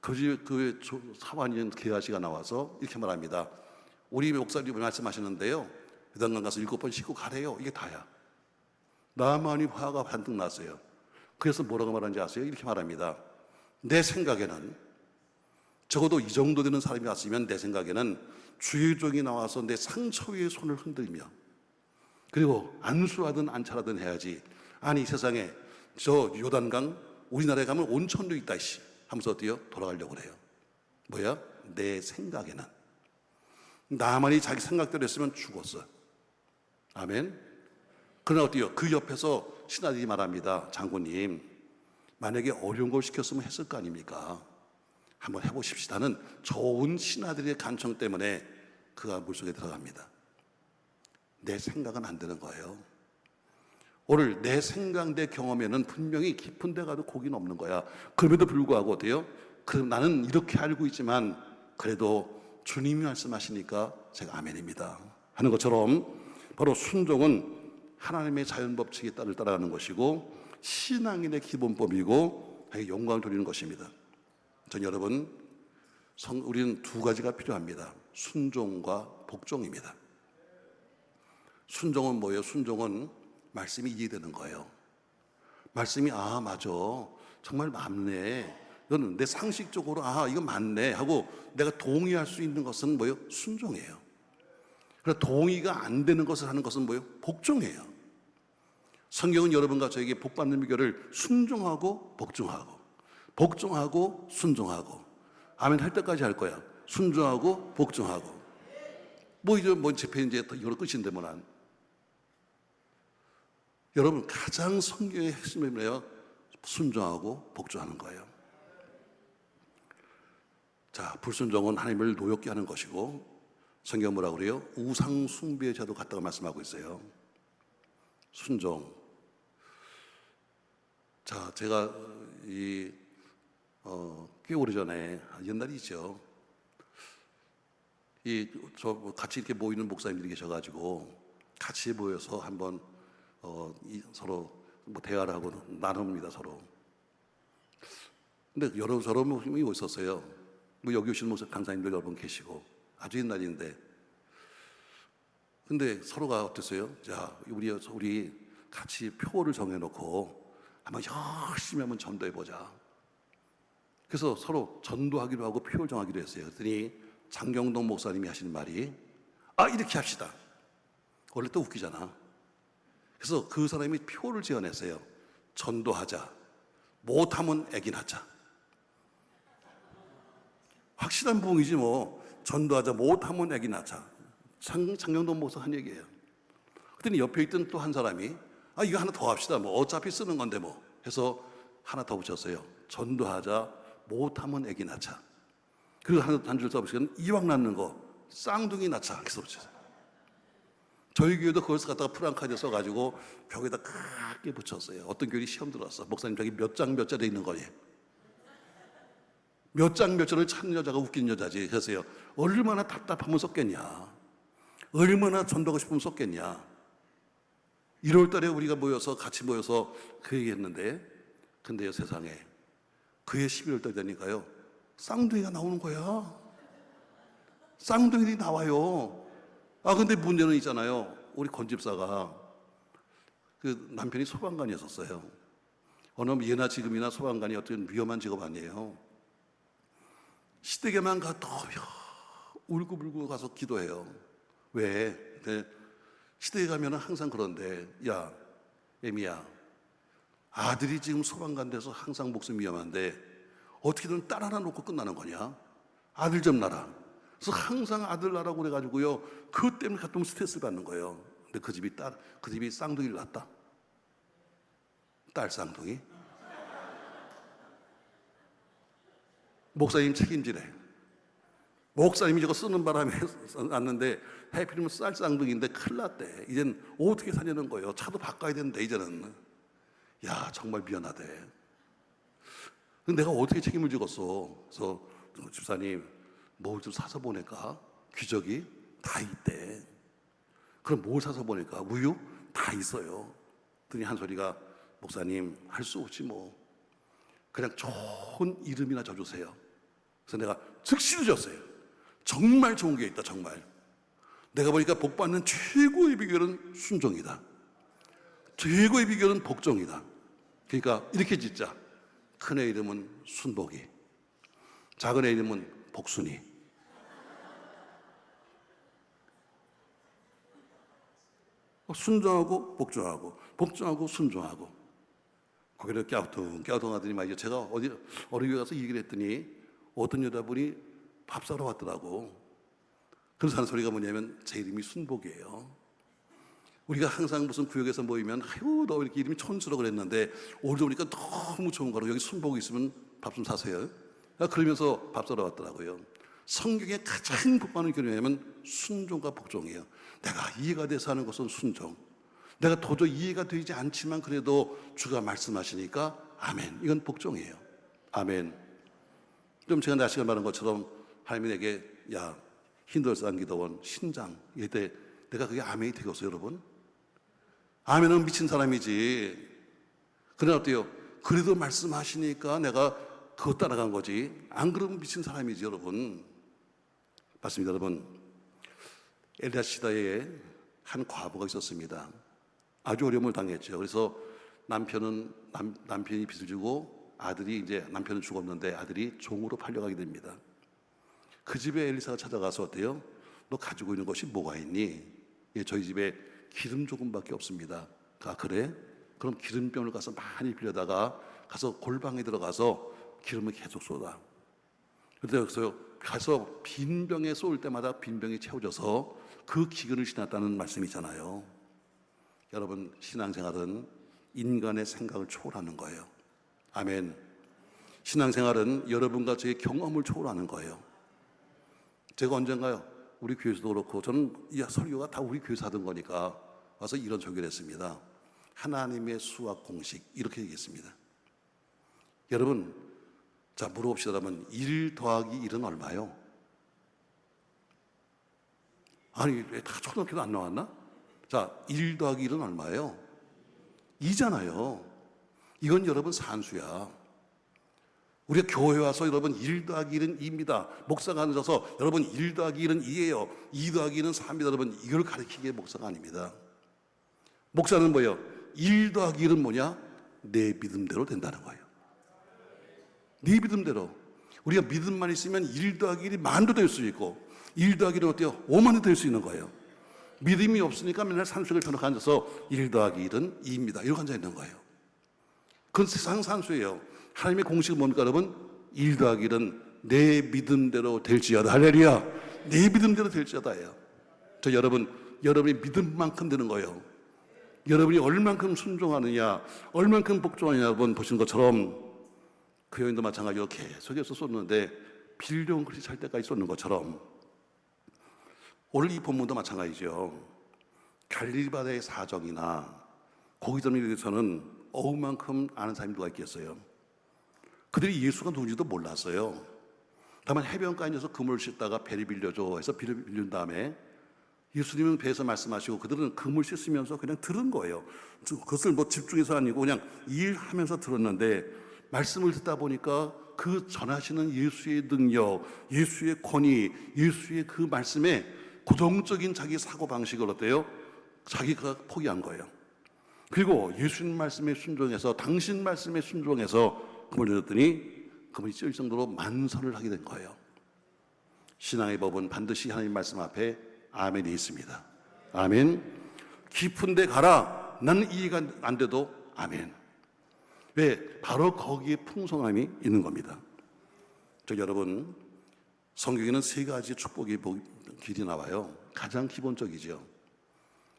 그 사관인 게하시가 나와서 이렇게 말합니다. 우리 목사님이 말씀하시는데요. 요단강 가서 7번 씻고 가래요. 이게 다야. 나만이 화가 반뜩 났어요. 그래서 뭐라고 말하는지 아세요? 이렇게 말합니다. 내 생각에는 적어도 이 정도 되는 사람이 왔으면 내 생각에는 주의종이 나와서 내 상처 위에 손을 흔들며 그리고 안수하든 안차라든 해야지. 아니 세상에 저 요단강 우리나라에 가면 온천도 있다 씨 하면서 어때요? 돌아가려고 그래요. 뭐야? 내 생각에는. 나만이 자기 생각대로 했으면 죽었어. 아멘. 그러나 어때요? 그 옆에서 신하들이 말합니다. 장군님 만약에 어려운 걸 시켰으면 했을 거 아닙니까? 한번 해보십시다는 좋은 신하들의 간청 때문에 그가 물속에 들어갑니다. 내 생각은 안 되는 거예요. 오늘 내 생각, 내 경험에는 분명히 깊은 데 가도 고기는 없는 거야. 그럼에도 불구하고 어때요? 나는 이렇게 알고 있지만 그래도 주님이 말씀하시니까 제가 아멘입니다 하는 것처럼 바로 순종은 하나님의 자연법칙에 따라가는 것이고 신앙인의 기본법이고 영광을 돌리는 것입니다. 전 여러분, 우리는 2가지가 필요합니다. 순종과 복종입니다. 순종은 뭐예요? 순종은 말씀이 이해되는 거예요. 말씀이 맞아. 정말 맞네. 이거는 내 상식적으로 이거 맞네 하고 내가 동의할 수 있는 것은 뭐예요? 순종이에요. 그래서 동의가 안 되는 것을 하는 것은 뭐예요? 복종이에요. 성경은 여러분과 저에게 복받는 비결을 순종하고 복종하고 복종하고 순종하고 아멘 할 때까지 할 거야. 순종하고 복종하고 이제 집회 이제 이걸로 끝인데 난 여러분 가장 성경의 핵심이 뭐예요? 순종하고 복종하는 거예요. 자, 불순종은 하나님을 노엽게 하는 것이고 성경 뭐라고 그래요? 우상 숭배의 자도 같다고 말씀하고 있어요. 순종. 자, 제가 꽤 오래전에 옛날이죠. 같이 이렇게 모이는 목사님들이 계셔가지고 같이 모여서 한번 서로 대화를 하고 나눕니다 서로. 근데 여러 목사님이 있었어요. 여기 오신 목사 강사님들 여러 분 계시고 아주 옛날인데. 근데 서로가 어땠어요? 자, 우리 같이 표를 정해놓고 한번 열심히 한번 전도해보자. 그래서 서로 전도하기로 하고 표를 정하기로 했어요. 그랬더니 장경동 목사님이 하시는 말이 이렇게 합시다. 원래 또 웃기잖아. 그래서 그 사람이 표를 지어냈어요. 전도하자. 못하면 애기 낳자. 확실한 부흥이지 뭐. 전도하자. 못하면 애기 낳자. 장경동 목사 한 얘기예요. 그랬더니 옆에 있던 또 한 사람이 이거 하나 더 합시다. 어차피 쓰는 건데 해서 하나 더 붙였어요. 전도하자. 못하면 애기 낳자. 그리고 한 줄 써보시면 이왕 낳는 거 쌍둥이 낳자. 이렇게 써붙였어요. 저희 교회도 그것을 갖다가 프랑카드에 써가지고 벽에다 크게 붙였어요. 어떤 교회 시험 들어왔어. 목사님 저기 몇 장 몇 자리에 있는 거니? 몇 장 몇 자리를 찾는 여자가 웃긴 여자지. 그래서요. 얼마나 답답하면 썼겠냐. 얼마나 전도하고 싶으면 썼겠냐. 1월 달에 우리가 같이 모여서 그 얘기 했는데, 근데요 세상에 그해 11월 달 되니까요 쌍둥이가 나오는 거야. 쌍둥이들이 나와요. 근데 문제는 있잖아요. 우리 권집사가 그 남편이 소방관이었었어요. 어느 예나 지금이나 소방관이 어떤 위험한 직업 아니에요. 시댁에만 가도 울고불고 가서 기도해요. 왜? 시댁에 가면 항상 그런데, 야 애미야, 아들이 지금 소방관 돼서 항상 목숨 위험한데 어떻게든 딸 하나 놓고 끝나는 거냐? 아들 좀 낳아라. 그래서 항상 아들 낳으라고 그래가지고요 그것 때문에 가끔 스트레스 받는 거예요. 근데 그 집이 쌍둥이를 낳았다. 딸 쌍둥이. 목사님 책임지래. 목사님이 저거 쓰는 바람에 났는데 해필이면 쌀 쌍둥이인데 큰일 났대. 이젠 어떻게 사냐는 거예요. 차도 바꿔야 되는데 이제는. 야 정말 미안하대. 근데 내가 어떻게 책임을 지겠어. 그래서 집사님 뭘 좀 사서 보낼까? 귀저귀 다 있대. 그럼 뭘 사서 보낼까? 우유 다 있어요. 그랬더니 한 소리가, 목사님 할 수 없지 뭐 그냥 좋은 이름이나 줘주세요. 그래서 내가 즉시 줬어요. 정말 좋은 게 있다. 정말 내가 보니까 복받는 최고의 비결은 순종이다. 최고의 비결은 복종이다. 그러니까 이렇게 짓자. 큰애 이름은 순복이, 작은 애 이름은 복순이. 순종하고 복종하고, 복종하고 순종하고. 거기를 깨우뚱하더니 말이죠. 제가 어디 교회 가서 얘기를 했더니 어떤 여자분이 밥 사러 왔더라고. 그래서 하는 소리가 뭐냐면 제 이름이 순복이에요. 우리가 항상 무슨 구역에서 모이면 아유 너 이렇게 이름이 촌스러워 그랬는데 오늘 보니까 너무 좋은 거로 여기 순복이 있으면 밥 좀 사세요. 그러면서 밥 사러 왔더라고요. 성경에 가장 복받는 교리냐면 순종과 복종이에요. 내가 이해가 돼서 하는 것은 순종. 내가 도저히 이해가 되지 않지만 그래도 주가 말씀하시니까 아멘. 이건 복종이에요. 아멘. 좀 제가 날씨가 말한 것처럼 하나님이 내게 야 힌들산 기도원 신장 이때 내가 그게 아멘이 되겠어요 여러분? 아멘은 미친 사람이지. 그러나 어때요? 그래도 말씀하시니까 내가 그거 따라간 거지. 안 그러면 미친 사람이지 여러분. 맞습니다 여러분. 엘리야 시대에 한 과부가 있었습니다. 아주 어려움을 당했죠. 그래서 남편이 빚을 주고 아들이 이제 남편은 죽었는데 아들이 종으로 팔려가게 됩니다. 그 집에 엘리사가 찾아가서 어때요? 너 가지고 있는 것이 뭐가 있니? 예, 저희 집에 기름 조금밖에 없습니다. 그래? 그럼 기름병을 가서 많이 빌려다가 가서 골방에 들어가서 기름을 계속 쏟아. 그래서 가서 빈 병에 쏟을 때마다 빈 병이 채워져서 그 기근을 지났다는 말씀이잖아요. 여러분 신앙생활은 인간의 생각을 초월하는 거예요. 아멘. 신앙생활은 여러분과 저의 경험을 초월하는 거예요. 제가 언젠가요 우리 교회에서도 그렇고 저는 이 설교가 다 우리 교회에서 하던 거니까 와서 이런 설교를 했습니다. 하나님의 수학 공식 이렇게 얘기했습니다. 여러분 자 물어봅시다. 그러면 1 더하기 1은 얼마요? 아니 왜 다 초등학교도 안 나왔나? 자 1 더하기 1은 얼마예요? 2잖아요. 이건 여러분 산수야. 우리가 교회 와서 여러분 1 더하기 1은 2입니다. 목사가 앉아서 여러분 1 더하기 1은 2예요. 2 더하기 1은 3입니다. 여러분 이걸 가르치기에 목사가 아닙니다. 목사는 뭐예요? 1 더하기 1은 뭐냐? 내 믿음대로 된다는 거예요. 네 믿음대로. 우리가 믿음만 있으면 1 더하기 1이 만도 될 수 있고 1 더하기 1은 어때요? 5만도 될 수 있는 거예요. 믿음이 없으니까 맨날 산수를 펴놓고 앉아서 1 더하기 1은 2입니다. 이러고 앉아 있는 거예요. 그건 세상 산수예요. 하나님의 공식은 뭡니까 여러분? 1 더하기 1은 내 믿음대로 될지어다. 할렐루야. 내 믿음대로 될지어다예요. 저 여러분이 믿음만큼 되는 거예요. 여러분이 얼만큼 순종하느냐 얼만큼 복종하느냐 여러분 보신 것처럼 그 여인도 마찬가지로 계속해서 쏟는데 빌려온 그릇이 찰 때까지 쏟는 것처럼 오늘 이 본문도 마찬가지죠. 갈릴리 바다의 사정이나 고기점에 대해서는 어우만큼 아는 사람이 누가 있겠어요? 그들이 예수가 누군지도 몰랐어요. 다만 해변가에 앉아서 그물을 씻다가 배를 빌려줘 해서 배를 빌린 다음에 예수님은 배에서 말씀하시고 그들은 그물 씻으면서 그냥 들은 거예요. 그것을 뭐 집중해서 아니고 그냥 일하면서 들었는데 말씀을 듣다 보니까 그 전하시는 예수의 능력, 예수의 권위, 예수의 그 말씀에 고정적인 자기 사고방식을 어때요? 자기가 포기한 거예요. 그리고 예수님 말씀에 순종해서 당신 말씀에 순종해서 그물을 열었더니 그물이 찔 정도로 만선을 하게 된 거예요. 신앙의 법은 반드시 하나님 말씀 앞에 아멘이 있습니다. 아멘. 깊은 데 가라. 나는 이해가 안 돼도 아멘. 왜? 바로 거기에 풍성함이 있는 겁니다. 여러분, 성경에는 세 가지 축복의 길이 나와요. 가장 기본적이죠.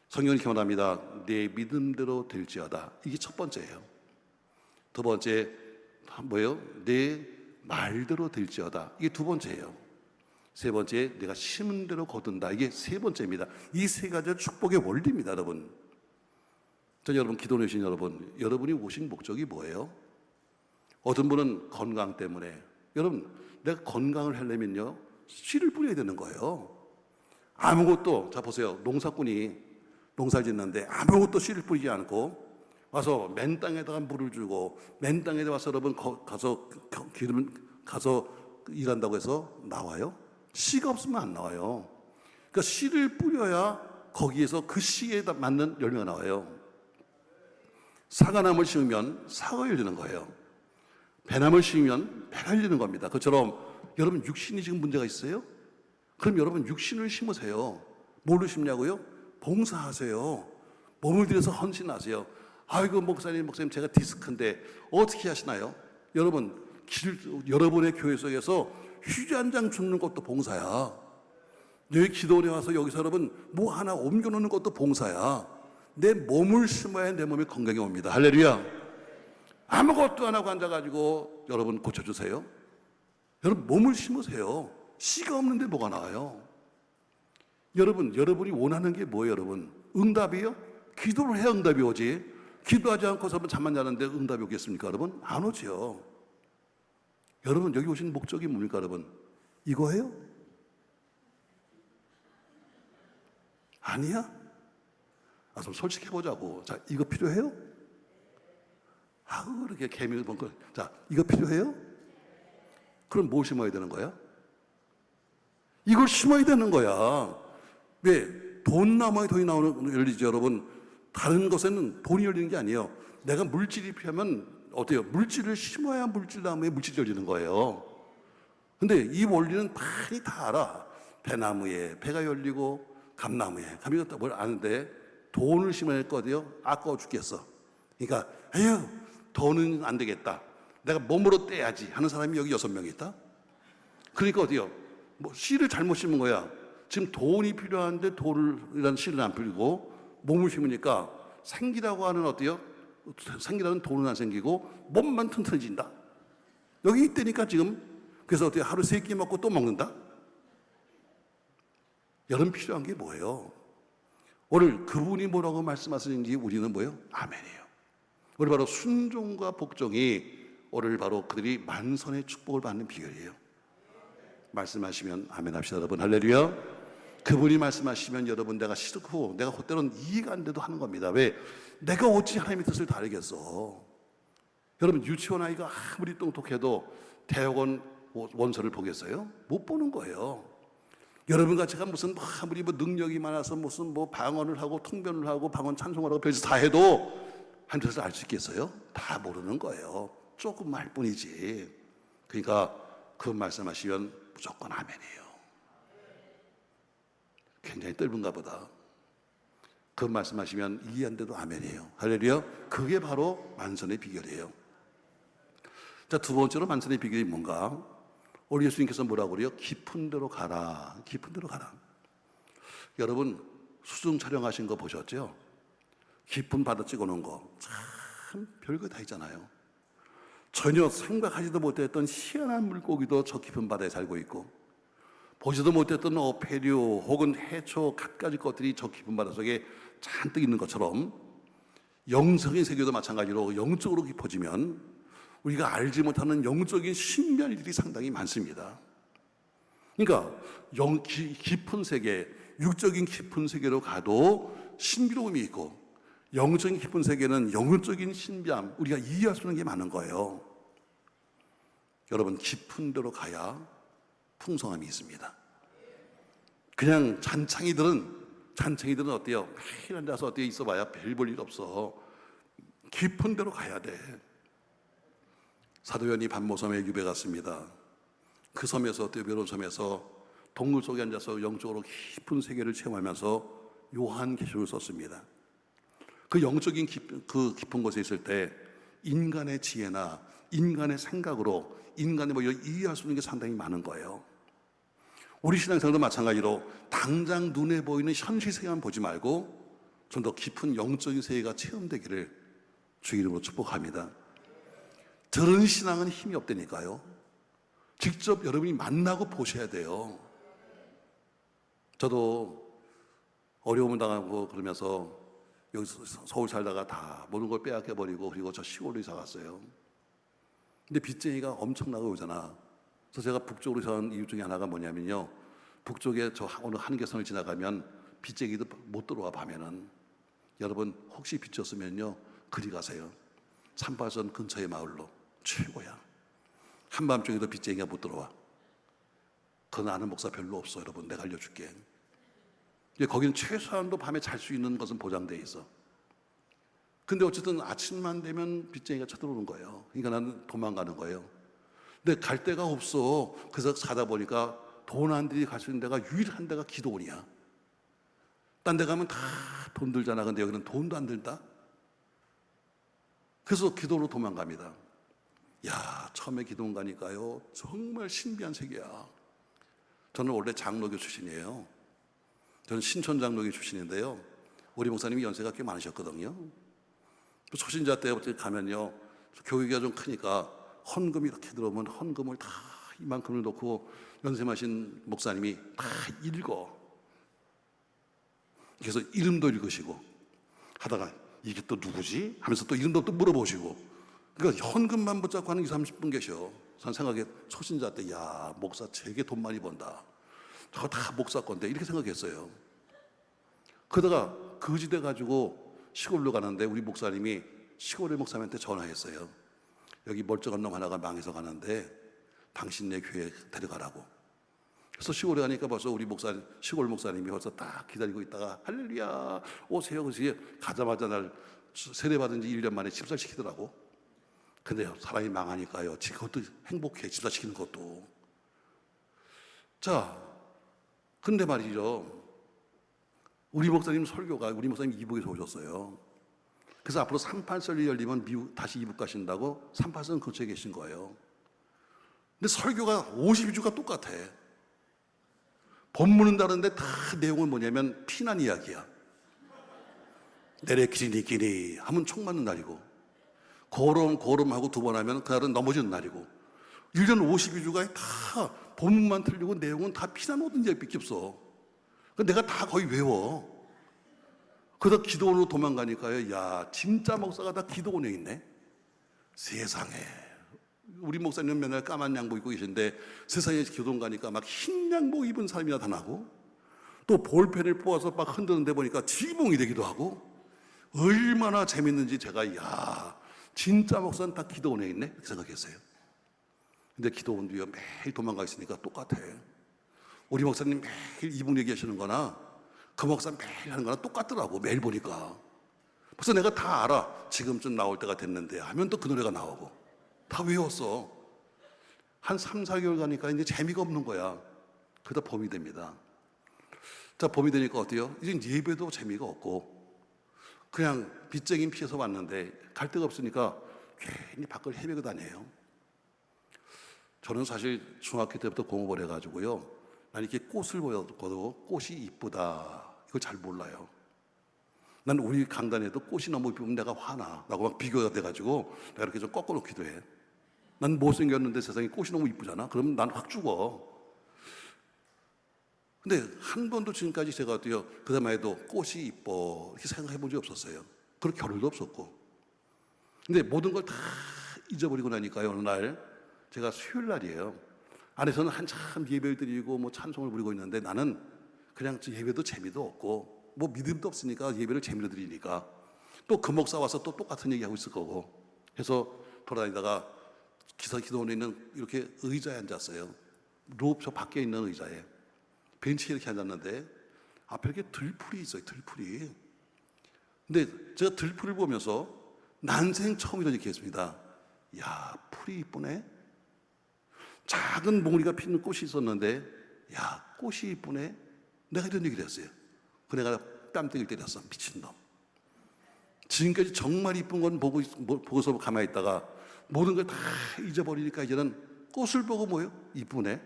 성경은 이렇게 말합니다. 내 믿음대로 될지어다. 이게 첫 번째예요. 두 번째 뭐예요? 내 말대로 될지어다. 이게 두 번째예요. 세 번째, 내가 심은 대로 거둔다. 이게 세 번째입니다. 이 세 가지 축복의 원리입니다, 여러분. 여러분, 기도해 주신 여러분, 여러분이 오신 목적이 뭐예요? 어떤 분은 건강 때문에. 여러분, 내가 건강을 하려면요, 씨를 뿌려야 되는 거예요. 아무것도, 자 보세요. 농사꾼이 농사 짓는데 아무것도 씨를 뿌리지 않고 와서 맨 땅에다가 물을 주고 맨 땅에 와서 여러분 가서 기름 가서 일한다고 해서 나와요? 씨가 없으면 안 나와요. 그러니까 씨를 뿌려야 거기에서 그 씨에 맞는 열매가 나와요. 사과나무를 심으면 사과가 열리는 거예요. 배나무를 심으면 배가 열리는 겁니다. 그처럼 여러분 육신이 지금 문제가 있어요? 그럼 여러분 육신을 심으세요. 뭘로 심냐고요? 봉사하세요. 몸을 들여서 헌신하세요. 아이고 목사님 제가 디스크인데 어떻게 하시나요? 여러분 여러분의 교회 속에서 휴지 한 장 줍는 것도 봉사야. 여기 기도원에 와서 여기서 여러분 뭐 하나 옮겨놓는 것도 봉사야. 내 몸을 심어야 내 몸이 건강이 옵니다. 할렐루야. 아무것도 안 하고 앉아가지고 여러분 고쳐주세요. 여러분 몸을 심으세요. 씨가 없는데 뭐가 나와요? 여러분이 원하는 게 뭐예요, 여러분? 응답이요? 기도를 해야 응답이 오지. 기도하지 않고서 잠만 자는데 응답이 오겠습니까, 여러분? 안 오죠. 여러분, 여기 오신 목적이 뭡니까, 여러분? 이거예요? 아니야? 좀 솔직해보자고. 자, 이거 필요해요? 그렇게 개미를 본거. 자, 이거 필요해요? 그럼 뭘 심어야 되는 거야? 이걸 심어야 되는 거야. 왜? 돈 나무에 돈이 열리죠, 여러분. 다른 것에는 돈이 열리는 게 아니에요. 내가 물질이 필요하면 어때요? 물질을 심어야 물질나무에 물질이 열리는 거예요. 근데 이 원리는 많이 다 알아. 배나무에 배가 열리고 감나무에 감이 열렸다 뭘 아는데 돈을 심어야 할 거예요. 아까워 죽겠어. 그러니까 에휴 돈은 안 되겠다. 내가 몸으로 떼야지 하는 사람이 여기 6명 있다. 그러니까 어때요? 뭐 씨를 잘못 심은 거야. 지금 돈이 필요한데 돈이라는 씨를 안 뿌리고 몸을 심으니까 생기라고 하는 어때요? 생기라는 돈은 안 생기고 몸만 튼튼해진다. 여기 있다니까 지금. 그래서 어때요? 하루 3끼 먹고 또 먹는다. 여러분 필요한 게 뭐예요? 오늘 그분이 뭐라고 말씀하시는지 우리는 뭐예요? 아멘이에요. 오늘 바로 순종과 복종이 오늘 바로 그들이 만선의 축복을 받는 비결이에요. 말씀하시면 아멘 합시다, 여러분. 할렐루야. 그분이 말씀하시면 여러분 내가 싫고 내가 그때는 이해가 안 돼도 하는 겁니다. 왜? 내가 어찌 하나님의 뜻을 다르겠어. 여러분 유치원 아이가 아무리 똑똑해도 대학원 원서를 보겠어요? 못 보는 거예요. 여러분과 제가 무슨 아무리 능력이 많아서 무슨 방언을 하고 통변을 하고 방언 찬송을 하고 별짓 다 해도 하나님의 뜻을 알 수 있겠어요? 다 모르는 거예요. 조금 말 뿐이지. 그러니까 그 말씀하시면 무조건 아멘이에요. 굉장히 뜰분가 보다. 그 말씀하시면 이해 안 돼도 아멘이에요. 할렐루야. 그게 바로 만선의 비결이에요. 자, 두 번째로 만선의 비결이 뭔가? 우리 예수님께서 뭐라고 그래요? 깊은 데로 가라. 깊은 데로 가라. 여러분 수중 촬영하신 거 보셨죠? 깊은 바다 찍어놓은 거 참 별거 다 있잖아요. 전혀 생각하지도 못했던 희한한 물고기도 저 깊은 바다에 살고 있고 보지도 못했던 어패류 혹은 해초 갖가지 것들이 저 깊은 바다 속에 잔뜩 있는 것처럼 영적인 세계도 마찬가지로 영적으로 깊어지면 우리가 알지 못하는 영적인 신비한 일들이 상당히 많습니다. 그러니까 깊은 세계, 육적인 깊은 세계로 가도 신비로움이 있고, 영적인 깊은 세계는 영적인 신비함, 우리가 이해할 수 있는 게 많은 거예요. 여러분, 깊은 데로 가야 풍성함이 있습니다. 그냥 잔챙이들은 어때요? 매일 앉아서 어디에 있어봐야 별 볼 일 없어. 깊은 데로 가야 돼. 사도 요한이 반모섬에 유배 갔습니다. 그 섬에서, 어때요? 외로운 섬에서 동굴 속에 앉아서 영적으로 깊은 세계를 체험하면서 요한계시록을 썼습니다. 그 영적인 깊은 곳에 있을 때 인간의 지혜나 인간의 생각으로 인간의 이해할 수 있는 게 상당히 많은 거예요. 우리 신앙생활도 마찬가지로 당장 눈에 보이는 현실 세계만 보지 말고 좀 더 깊은 영적인 세계가 체험되기를 주 이름으로 축복합니다. 들은 신앙은 힘이 없다니까요. 직접 여러분이 만나고 보셔야 돼요. 저도 어려움을 당하고 그러면서 여기 서울 살다가 다 모든 걸 빼앗겨버리고 그리고 저 시골로 이사 갔어요. 근데 빚쟁이가 엄청나게 오잖아. 그래서 제가 북쪽으로 이사한 이유 중에 하나가 뭐냐면요, 북쪽에 저 오늘 한계선을 지나가면 빚쟁이도 못 들어와. 밤에는 여러분 혹시 빚졌으면요 그리 가세요. 38선 근처의 마을로 최고야. 한밤중에도 빚쟁이가 못 들어와. 그건 아는 목사 별로 없어. 여러분 내가 알려줄게. 거기는 최소한도 밤에 잘 수 있는 것은 보장되어 있어. 근데 어쨌든 아침만 되면 빚쟁이가 쳐들어오는 거예요. 그러니까 나는 도망가는 거예요. 근데 갈 데가 없어. 그래서 가다 보니까 돈 안 들이 갈 수 있는 데가 유일한 데가 기도원이야. 딴 데 가면 다 돈 들잖아. 근데 여기는 돈도 안 들다. 그래서 기도로 도망갑니다. 야, 처음에 기도원 가니까요 정말 신비한 세계야. 저는 원래 장로교 출신이에요. 저는 신촌 장로교 출신인데요, 우리 목사님이 연세가 꽤 많으셨거든요. 초신자 때부터 가면요 교회가 좀 크니까 헌금이 이렇게 들어오면 헌금을 다 이만큼을 놓고 연세 마신 목사님이 다 읽어. 그래서 이름도 읽으시고 하다가 이게 또 누구지? 하면서 또 이름도 또 물어보시고. 그러니까 헌금만 붙잡고 하는 20-30분 계셔. 전 생각에 초신자 때, 야, 목사 되게 돈 많이 번다. 저거 다 목사 건데 이렇게 생각했어요. 그러다가 거지돼 가지고 시골로 가는데 우리 목사님이 시골의 목사님한테 전화했어요. 여기 멀쩡한 놈 하나가 망해서 가는데 당신네 교회 데려가라고. 그래서 시골에 가니까 벌써 우리 시골 목사님이 벌써 딱 기다리고 있다가 할렐루야 오세요. 그래서 가자마자 날 세례받은 지 1년 만에 집사시키더라고. 근데 사람이 망하니까요 그것도 행복해, 집사시키는 것도. 자, 근데 말이죠, 우리 목사님 설교가, 우리 목사님 이북에서 오셨어요. 그래서 앞으로 38선이 열리면 다시 이북 가신다고 38선 근처에 계신 거예요. 근데 설교가 52주가 똑같아. 본문은 다른데 다 내용은 뭐냐면 피난 이야기야. 내래 기리니끼니 하면 총 맞는 날이고, 고름하고 2번 하면 그날은 넘어지는 날이고, 1년 52주가 다 본문만 틀리고 내용은 다 피난 오던 얘기밖에 없어. 내가 다 거의 외워. 그러다 기도원으로 도망가니까요, 야, 진짜 목사가 다 기도원에 있네. 세상에. 우리 목사님은 맨날 까만 양복 입고 계신데 세상에 기도원 가니까 막 흰 양복 입은 사람이 나타나고, 또 볼펜을 뽑아서 막 흔드는데 보니까 지붕이 되기도 하고. 얼마나 재밌는지 제가, 야, 진짜 목사는 다 기도원에 있네 이렇게 생각했어요. 근데 기도원도요 매일 도망가 있으니까 똑같아. 우리 목사님 매일 이북 얘기하시는 거나 그 목사 매일 하는 거나 똑같더라고. 매일 보니까. 벌써 내가 다 알아. 지금쯤 나올 때가 됐는데 하면 또 그 노래가 나오고. 다 외웠어. 한 3-4개월 가니까 이제 재미가 없는 거야. 그러다 봄이 됩니다. 자, 봄이 되니까 어때요? 이제 예배도 재미가 없고 그냥 빚쟁이 피해서 왔는데 갈 데가 없으니까 괜히 밖을 헤매고 다녀요. 저는 사실 중학교 때부터 공업을 해가지고요, 난 이렇게 꽃을 보여도 꽃이 이쁘다 이거 잘 몰라요. 난 우리 강단에도 꽃이 너무 이쁘면 내가 화나 라고 막 비교가 돼가지고 내가 이렇게 좀 꺾어놓기도 해. 난 못생겼는데 세상에 꽃이 너무 이쁘잖아. 그러면 난 확 죽어. 근데 한 번도 지금까지 제가 어때요? 그다음에 해도 꽃이 이뻐 이렇게 생각해 본 적이 없었어요. 그럴 겨를도 없었고. 근데 모든 걸 다 잊어버리고 나니까요. 어느 날 제가 수요일 날이에요. 안에서는 한참 예배를 드리고 뭐 찬송을 부리고 있는데 나는 그냥 예배도 재미도 없고 뭐 믿음도 없으니까 예배를 재미로 드리니까 또 그 목사 와서 또 똑같은 얘기하고 있을 거고 해서 돌아다니다가 기도원에 있는 이렇게 의자에 앉았어요. 저 밖에 있는 의자에 벤치에 이렇게 앉았는데 앞에 이렇게 들풀이 있어요. 들풀이. 근데 제가 들풀을 보면서 난생 처음 이런 얘기 했습니다. 야, 풀이 이쁘네. 작은 몽우리가 피는 꽃이 있었는데 야, 꽃이 이쁘네. 내가 이런 얘기를 했어요. 그 내가 뺨때기를 때렸어. 미친놈. 지금까지 정말 이쁜 건 보고서 가만히 있다가 모든 걸 다 잊어버리니까 이제는 꽃을 보고 뭐예요? 이쁘네.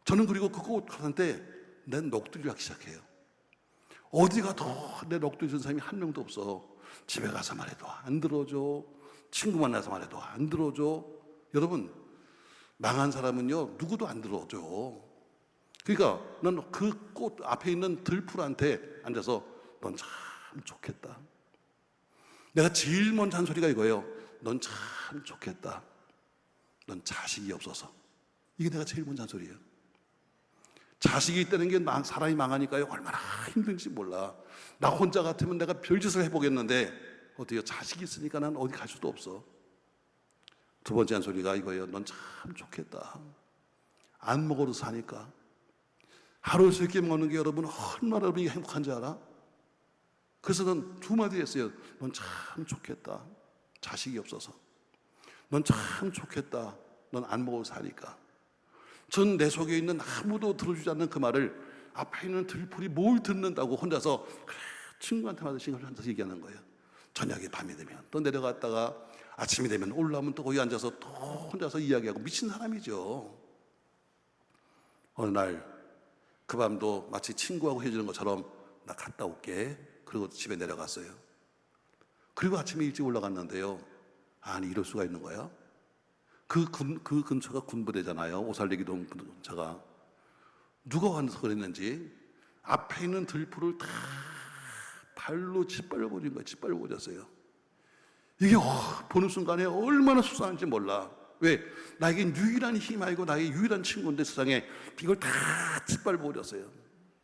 저는 그리고 그 꽃 하는데 내 녹두를 하기 시작해요. 어디 가도 내 녹두 준 사람이 한 명도 없어. 집에 가서 말해도 안 들어줘. 친구 만나서 말해도 안 들어줘. 여러분, 망한 사람은요 누구도 안 들어줘. 그러니까 난 그 꽃 앞에 있는 들풀한테 앉아서 넌 참 좋겠다. 내가 제일 먼저 한 소리가 이거예요. 넌 참 좋겠다. 넌 자식이 없어서. 이게 내가 제일 먼저 한 소리예요. 자식이 있다는 게 사람이 망하니까요 얼마나 힘든지 몰라. 나 혼자 같으면 내가 별짓을 해보겠는데 어때요? 자식이 있으니까 난 어디 갈 수도 없어. 두 번째 한 소리가 이거예요. 넌 참 좋겠다. 안 먹어도 사니까. 하루 세 끼 먹는 게 여러분 얼마나 여러분이 행복한지 알아? 그래서 넌 두 마디 했어요. 넌 참 좋겠다. 자식이 없어서. 넌 참 좋겠다. 넌 안 먹어도 사니까. 전 내 속에 있는 아무도 들어주지 않는 그 말을 앞에 있는 들풀이 뭘 듣는다고 혼자서 그래, 친구한테마다 신경을 앉아서 얘기하는 거예요. 저녁에 밤이 되면 또 내려갔다가 아침이 되면 올라오면 또 거기 앉아서 또 혼자서 이야기하고 미친 사람이죠. 어느 날 그 밤도 마치 친구하고 해주는 것처럼 나 갔다 올게. 그리고 집에 내려갔어요. 그리고 아침에 일찍 올라갔는데요. 아니 이럴 수가 있는 거야? 그 근처가 군부대잖아요. 오살레기동 근처가. 누가 와서 그랬는지 앞에 있는 들풀을 다 발로 짓밟아버린 거예요. 짓밟아버렸어요. 이게 보는 순간에 얼마나 수상한지 몰라. 왜? 나에겐 유일한 희망이고 나의 유일한 친구인데 세상에 이걸 다 짓밟아버렸어요.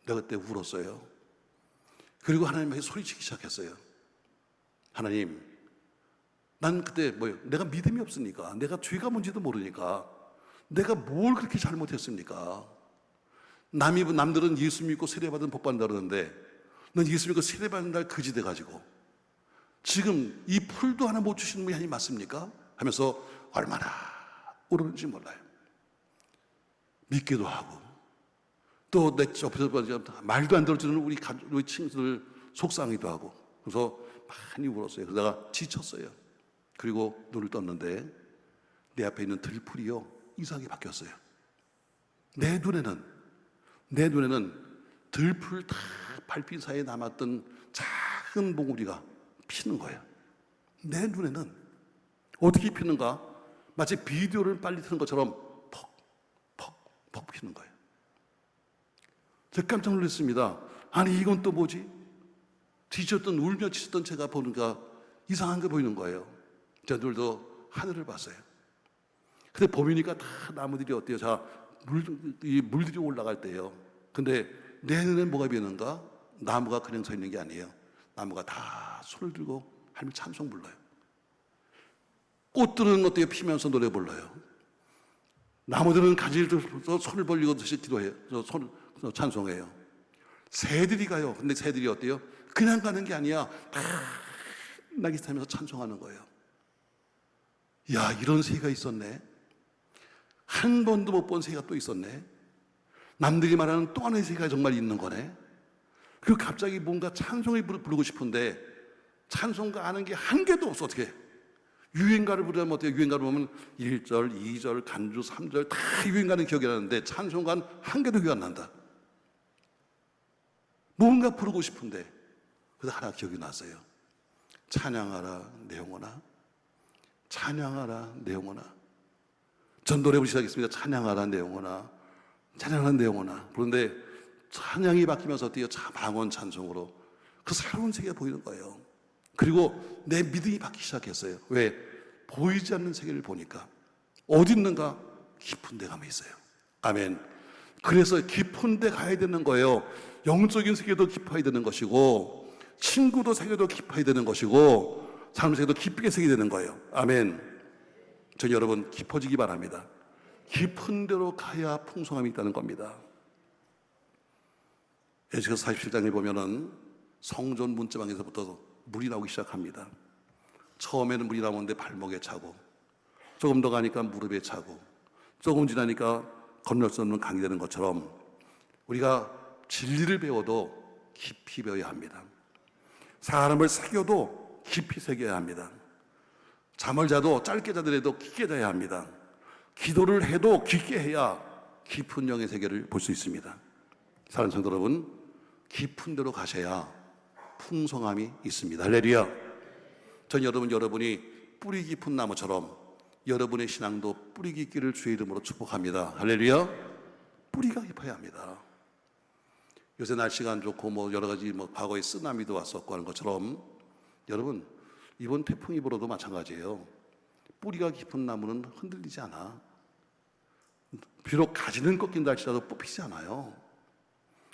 내가 그때 울었어요. 그리고 하나님에게 소리치기 시작했어요. 하나님, 난 그때 내가 믿음이 없으니까, 내가 죄가 뭔지도 모르니까, 내가 뭘 그렇게 잘못했습니까? 남들은 예수 믿고 세례받은 복 받는다 그러는데, 넌 예수 믿고 세례받는 날 거지 돼가지고, 지금 이 풀도 하나 못 주시는 분이 하나님 맞습니까? 하면서 얼마나 울었는지 몰라요. 믿기도 하고, 또 내 옆에서 말도 안 들어주는 우리 친구들 속상하기도 하고, 그래서 많이 울었어요. 그러다가 지쳤어요. 그리고 눈을 떴는데 내 앞에 있는 들풀이요 이상하게 바뀌었어요. 내 눈에는 들풀 다 밟힌 사이에 남았던 작은 몽우리가 피는 거예요. 내 눈에는 어떻게 피는가? 마치 비디오를 빨리 트는 것처럼 퍽 피는 거예요. 제가 깜짝 놀랐습니다. 아니 이건 또 뭐지? 울며 지쳤던 제가 보니까 이상한 게 보이는 거예요. 제 눈도 하늘을 봤어요. 근데 봄이니까 다 나무들이 어때요? 물들이 올라갈 때예요. 근데 내 눈에 뭐가 보이는가? 나무가 그냥 서 있는 게 아니에요. 나무가 다 손을 들고 하나님 찬송 불러요. 꽃들은 어때요? 피면서 노래 불러요. 나무들은 가지를 들어서 손을 벌리고 기도해요. 찬송해요. 새들이 가요. 근데 새들이 어때요? 그냥 가는 게 아니야. 다 나귀 타면서 찬송하는 거예요. 야, 이런 새가 있었네. 한 번도 못 본 새가 또 있었네. 남들이 말하는 또 하나의 새가 정말 있는 거네. 그리고 갑자기 뭔가 찬송을 부르고 싶은데 찬송가 아는 게 한 개도 없어. 어떻게 유행가를 부르면 어때요? 유행가를 보면 1절, 2절, 간주, 3절 다 유행가는 기억이 나는데 찬송가는 한 개도 기억 안 난다. 뭔가 부르고 싶은데 그래서 하나 기억이 났어요. 찬양하라 내 영혼아, 찬양하라 내 영혼아. 전 노래 부르기 시작했습니다. 찬양하라 내 영혼아, 찬양하는데 영혼아. 그런데 찬양이 바뀌면서 어때요? 방언 찬송으로 그 새로운 세계가 보이는 거예요. 그리고 내 믿음이 바뀌기 시작했어요. 왜? 보이지 않는 세계를 보니까 어디 있는가? 깊은 데 가면 있어요. 아멘. 그래서 깊은 데 가야 되는 거예요. 영적인 세계도 깊어야 되는 것이고, 친구도 세계도 깊어야 되는 것이고, 삶 세계도 깊게 세계 되는 거예요. 아멘. 저 여러분 깊어지기 바랍니다. 깊은 데로 가야 풍성함이 있다는 겁니다. 에스겔서 47장에 보면은 성전 문지방에서부터 물이 나오기 시작합니다. 처음에는 물이 나오는데 발목에 차고, 조금 더 가니까 무릎에 차고, 조금 지나니까 건널 수 없는 강이 되는 것처럼 우리가 진리를 배워도 깊이 배워야 합니다. 사람을 새겨도 깊이 새겨야 합니다. 잠을 자도 짧게 자더라도 깊게 자야 합니다. 기도를 해도 깊게 해야 깊은 영의 세계를 볼 수 있습니다. 사랑하는 성도 여러분, 깊은 데로 가셔야 풍성함이 있습니다. 할렐루야. 전 여러분이 뿌리 깊은 나무처럼 여러분의 신앙도 뿌리 깊기를 주의 이름으로 축복합니다. 할렐루야. 뿌리가 깊어야 합니다. 요새 날씨가 안 좋고 여러 가지 과거에 쓰나미도 왔었고 하는 것처럼 여러분 이번 태풍이 불어도 마찬가지예요. 뿌리가 깊은 나무는 흔들리지 않아. 비록 가지는 꺾인다 할지라도 뽑히지 않아요.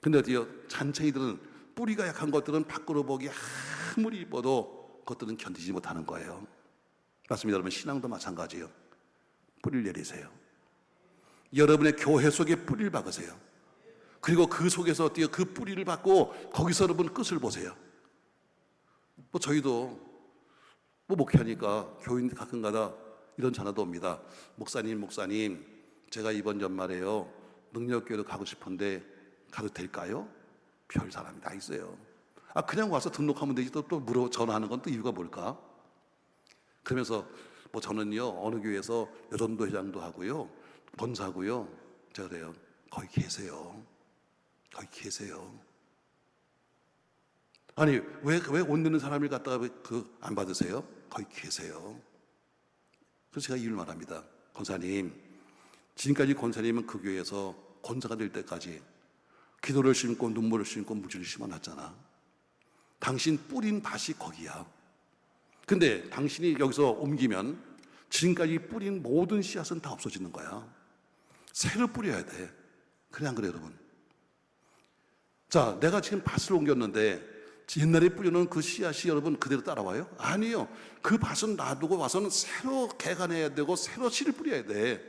근데 어때요? 잔챙이들은 뿌리가 약한 것들은 밖으로 보기 아무리 이뻐도 그것들은 견디지 못하는 거예요. 맞습니다. 여러분 신앙도 마찬가지예요. 뿌리를 내리세요. 여러분의 교회 속에 뿌리를 박으세요. 그리고 그 속에서 어때요? 그 뿌리를 박고 거기서 여러분 끝을 보세요. 저희도 목회하니까 교인 가끔가다 이런 전화도 옵니다. 목사님 제가 이번 연말에요 능력교회로 가고 싶은데 가도 될까요? 별 사람이 다 있어요. 그냥 와서 등록하면 되지 또 전화하는 건 또 이유가 뭘까? 그러면서 저는요 어느 교회에서 여전도 회장도 하고요 권사고요. 제가 그래요. 거기 계세요. 아니 왜 옷 내는 사람을 갖다가 안 받으세요? 거기 계세요. 그래서 제가 이유를 말합니다. 권사님, 지금까지 권사님은 그 교회에서 권사가 될 때까지 기도를 심고 눈물을 심고 물질을 심어놨잖아. 당신 뿌린 밭이 거기야. 근데 당신이 여기서 옮기면 지금까지 뿌린 모든 씨앗은 다 없어지는 거야. 새로 뿌려야 돼. 그래 안 그래 여러분? 자, 내가 지금 밭을 옮겼는데 옛날에 뿌려놓은 그 씨앗이 여러분 그대로 따라와요? 아니에요. 그 밭은 놔두고 와서는 새로 개간해야 되고 새로 씨를 뿌려야 돼.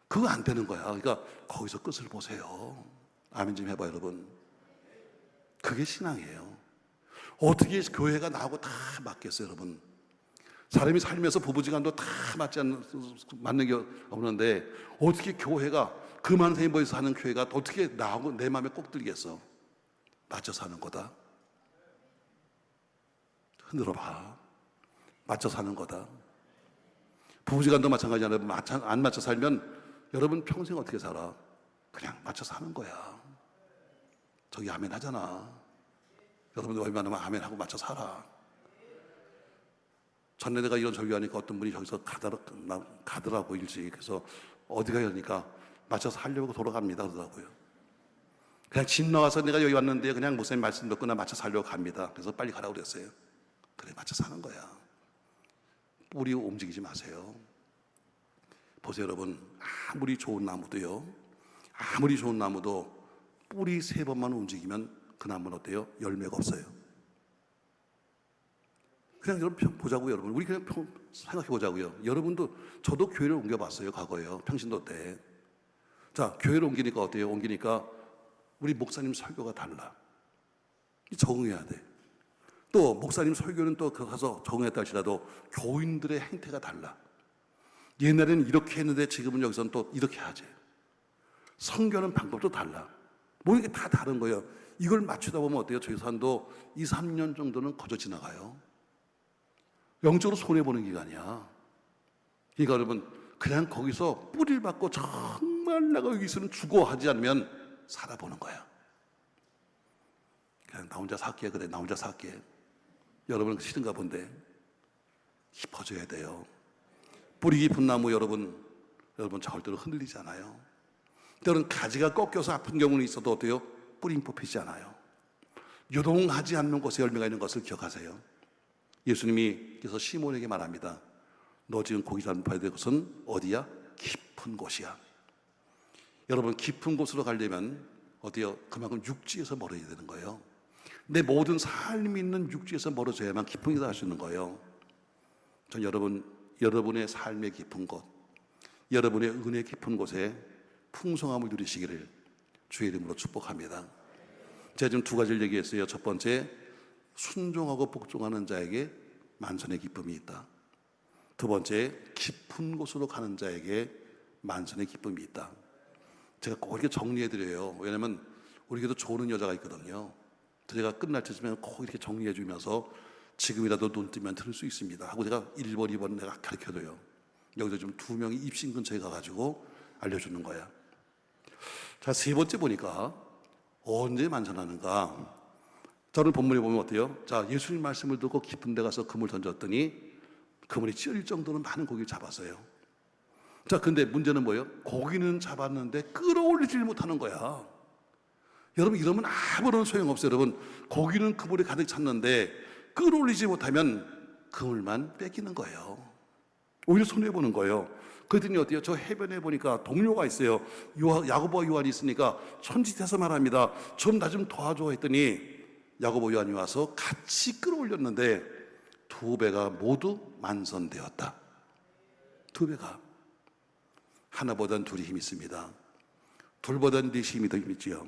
그거 안 되는 거야. 그러니까 거기서 끝을 보세요. 아멘 좀 해봐요 여러분. 그게 신앙이에요. 어떻게 교회가 나하고 다 맞겠어요 여러분? 사람이 살면서 부부지간도 다 맞는 게 없는데 어떻게 교회가 그 많은 사람이 모여서 사는 교회가 어떻게 나하고 내 마음에 꼭 들겠어? 맞춰 사는 거다. 흔들어봐. 맞춰 사는 거다. 부부지간도 마찬가지잖아요. 안 맞춰 살면 여러분 평생 어떻게 살아? 그냥 맞춰 사는 거야. 저기 아멘 하잖아. 여러분들 얼마나 아멘 하고 맞춰 살아. 전에 내가 이런 설교하니까 어떤 분이 저기서 가더라고 일찍. 그래서 어디 가야 하니까 맞춰서 하려고 돌아갑니다 그러더라고요. 그냥 집 나와서 내가 여기 왔는데 그냥 목사님 말씀 듣고 나 맞춰서 하려고 갑니다. 그래서 빨리 가라고 그랬어요. 그래 맞춰 사는 거야. 뿌리 움직이지 마세요. 보세요 여러분. 아무리 좋은 나무도 뿌리 3번만 움직이면 그 나무는 어때요? 열매가 없어요. 그냥 여러분 보자고요 여러분. 우리 그냥 생각해 보자고요. 여러분도 저도 교회를 옮겨봤어요 과거에요. 평신도 때. 자 교회를 옮기니까 어때요? 옮기니까 우리 목사님 설교가 달라. 적응해야 돼. 또 목사님 설교는 또 가서 적응했다 할지라도 교인들의 행태가 달라. 옛날에는 이렇게 했는데 지금은 여기서는 또 이렇게 하지. 선교하는 방법도 달라. 이게 다 다른 거예요. 이걸 맞추다 보면 어때요? 저희 산도 2, 3년 정도는 거저 지나가요. 영적으로 손해보는 기간이야. 그러니까 여러분 그냥 거기서 뿌리를 받고 정말 내가 여기서는 죽어 하지 않으면 살아보는 거야. 그냥 나 혼자 살게. 그래 나 혼자 살게. 여러분은 싫은가 본데 깊어져야 돼요. 뿌리 깊은 나무 여러분 절대로 흔들리지 않아요. 때로는 가지가 꺾여서 아픈 경우는 있어도 어때요? 뿌린 뽑히지 않아요. 요동하지 않는 곳에 열매가 있는 것을 기억하세요. 예수님이 그래서 시몬에게 말합니다. 너 지금 고기 잘못 봐야 될 곳은 어디야? 깊은 곳이야. 여러분, 깊은 곳으로 가려면 어디요? 그만큼 육지에서 멀어야 되는 거예요. 내 모든 삶이 있는 육지에서 멀어져야만 깊은 곳에 갈 수 있는 거예요. 전 여러분의 삶의 깊은 곳, 여러분의 은혜 깊은 곳에 풍성함을 누리시기를 주의 이름으로 축복합니다. 제가 지금 두 가지를 얘기했어요. 첫 번째, 순종하고 복종하는 자에게 만선의 기쁨이 있다. 두 번째, 깊은 곳으로 가는 자에게 만선의 기쁨이 있다. 제가 꼭 이렇게 정리해드려요. 왜냐하면 우리 교회도 좋은 여자가 있거든요. 제가 끝날 때쯤에 꼭 이렇게 정리해주면서 지금이라도 눈 뜨면 들을 수 있습니다 하고 제가 1번, 2번 내가 가르쳐줘요. 여기서 지금 2명이 입신 근처에 가가지고 알려주는 거야. 자, 세 번째 보니까 언제 만선하는가? 저는 본문에 보면 어때요? 자, 예수님 말씀을 듣고 깊은 데 가서 그물 던졌더니 그물이 찌를 정도로 많은 고기를 잡았어요. 자, 근데 문제는 뭐예요? 고기는 잡았는데 끌어올리질 못하는 거야. 여러분, 이러면 아무런 소용없어요. 여러분, 고기는 그물에 가득 찼는데 끌어올리지 못하면 그물만 뺏기는 거예요. 오히려 손해보는 거예요. 그랬더니 어때요? 저 해변에 보니까 동료가 있어요. 야고보와 요한이 있으니까 손짓해서 말합니다. 좀 나 좀 도와줘 했더니 야고보 요한이 와서 같이 끌어올렸는데 두 배가 모두 만선되었다. 두 배가. 하나보단 둘이 힘이 있습니다. 둘보단 넷이 힘이 더 힘있지요.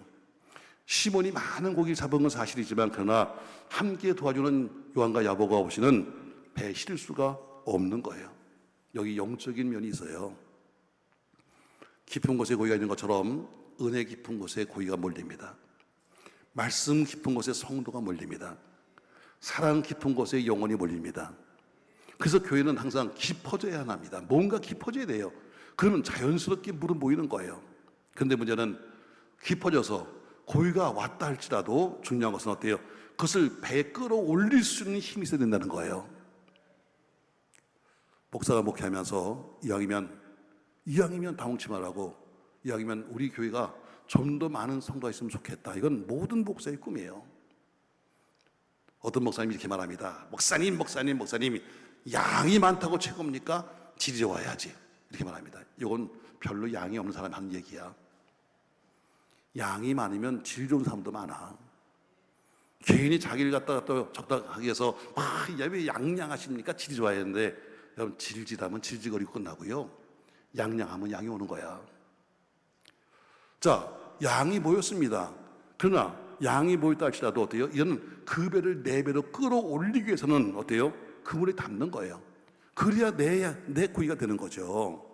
시몬이 많은 고기를 잡은 건 사실이지만 그러나 함께 도와주는 요한과 야고보가 없이는 배에 실을 수가 없는 거예요. 여기 영적인 면이 있어요. 깊은 곳에 고기가 있는 것처럼 은혜 깊은 곳에 고기가 몰립니다. 말씀 깊은 곳에 성도가 몰립니다. 사랑 깊은 곳에 영혼이 몰립니다. 그래서 교회는 항상 깊어져야 합니다. 뭔가 깊어져야 돼요. 그러면 자연스럽게 물은 모이는 거예요. 그런데 문제는 깊어져서 고기가 왔다 할지라도 중요한 것은 어때요? 그것을 배에 끌어올릴 수 있는 힘이 있어야 된다는 거예요. 목사가 목회하면서 이왕이면 당황치 말라고, 이왕이면 우리 교회가 좀 더 많은 성도가 있으면 좋겠다. 이건 모든 목사의 꿈이에요. 어떤 목사님이 이렇게 말합니다. 목사님, 양이 많다고 최고입니까? 질이 좋아야지. 이렇게 말합니다. 이건 별로 양이 없는 사람이 하는 얘기야. 양이 많으면 질 좋은 사람도 많아. 괜히 자기를 갖다가 또 적당하게 해서 왜 양양하십니까? 질이 좋아야 하는데 여러분, 질질하면 질질거리고 끝나고요. 양양하면 양이 오는 거야. 자, 양이 모였습니다. 그러나 양이 모였다 할지라도 어때요? 이거는 그 배를 네 배로 끌어올리기 위해서는 어때요? 그물에 담는 거예요. 그래야 내 고기가 되는 거죠.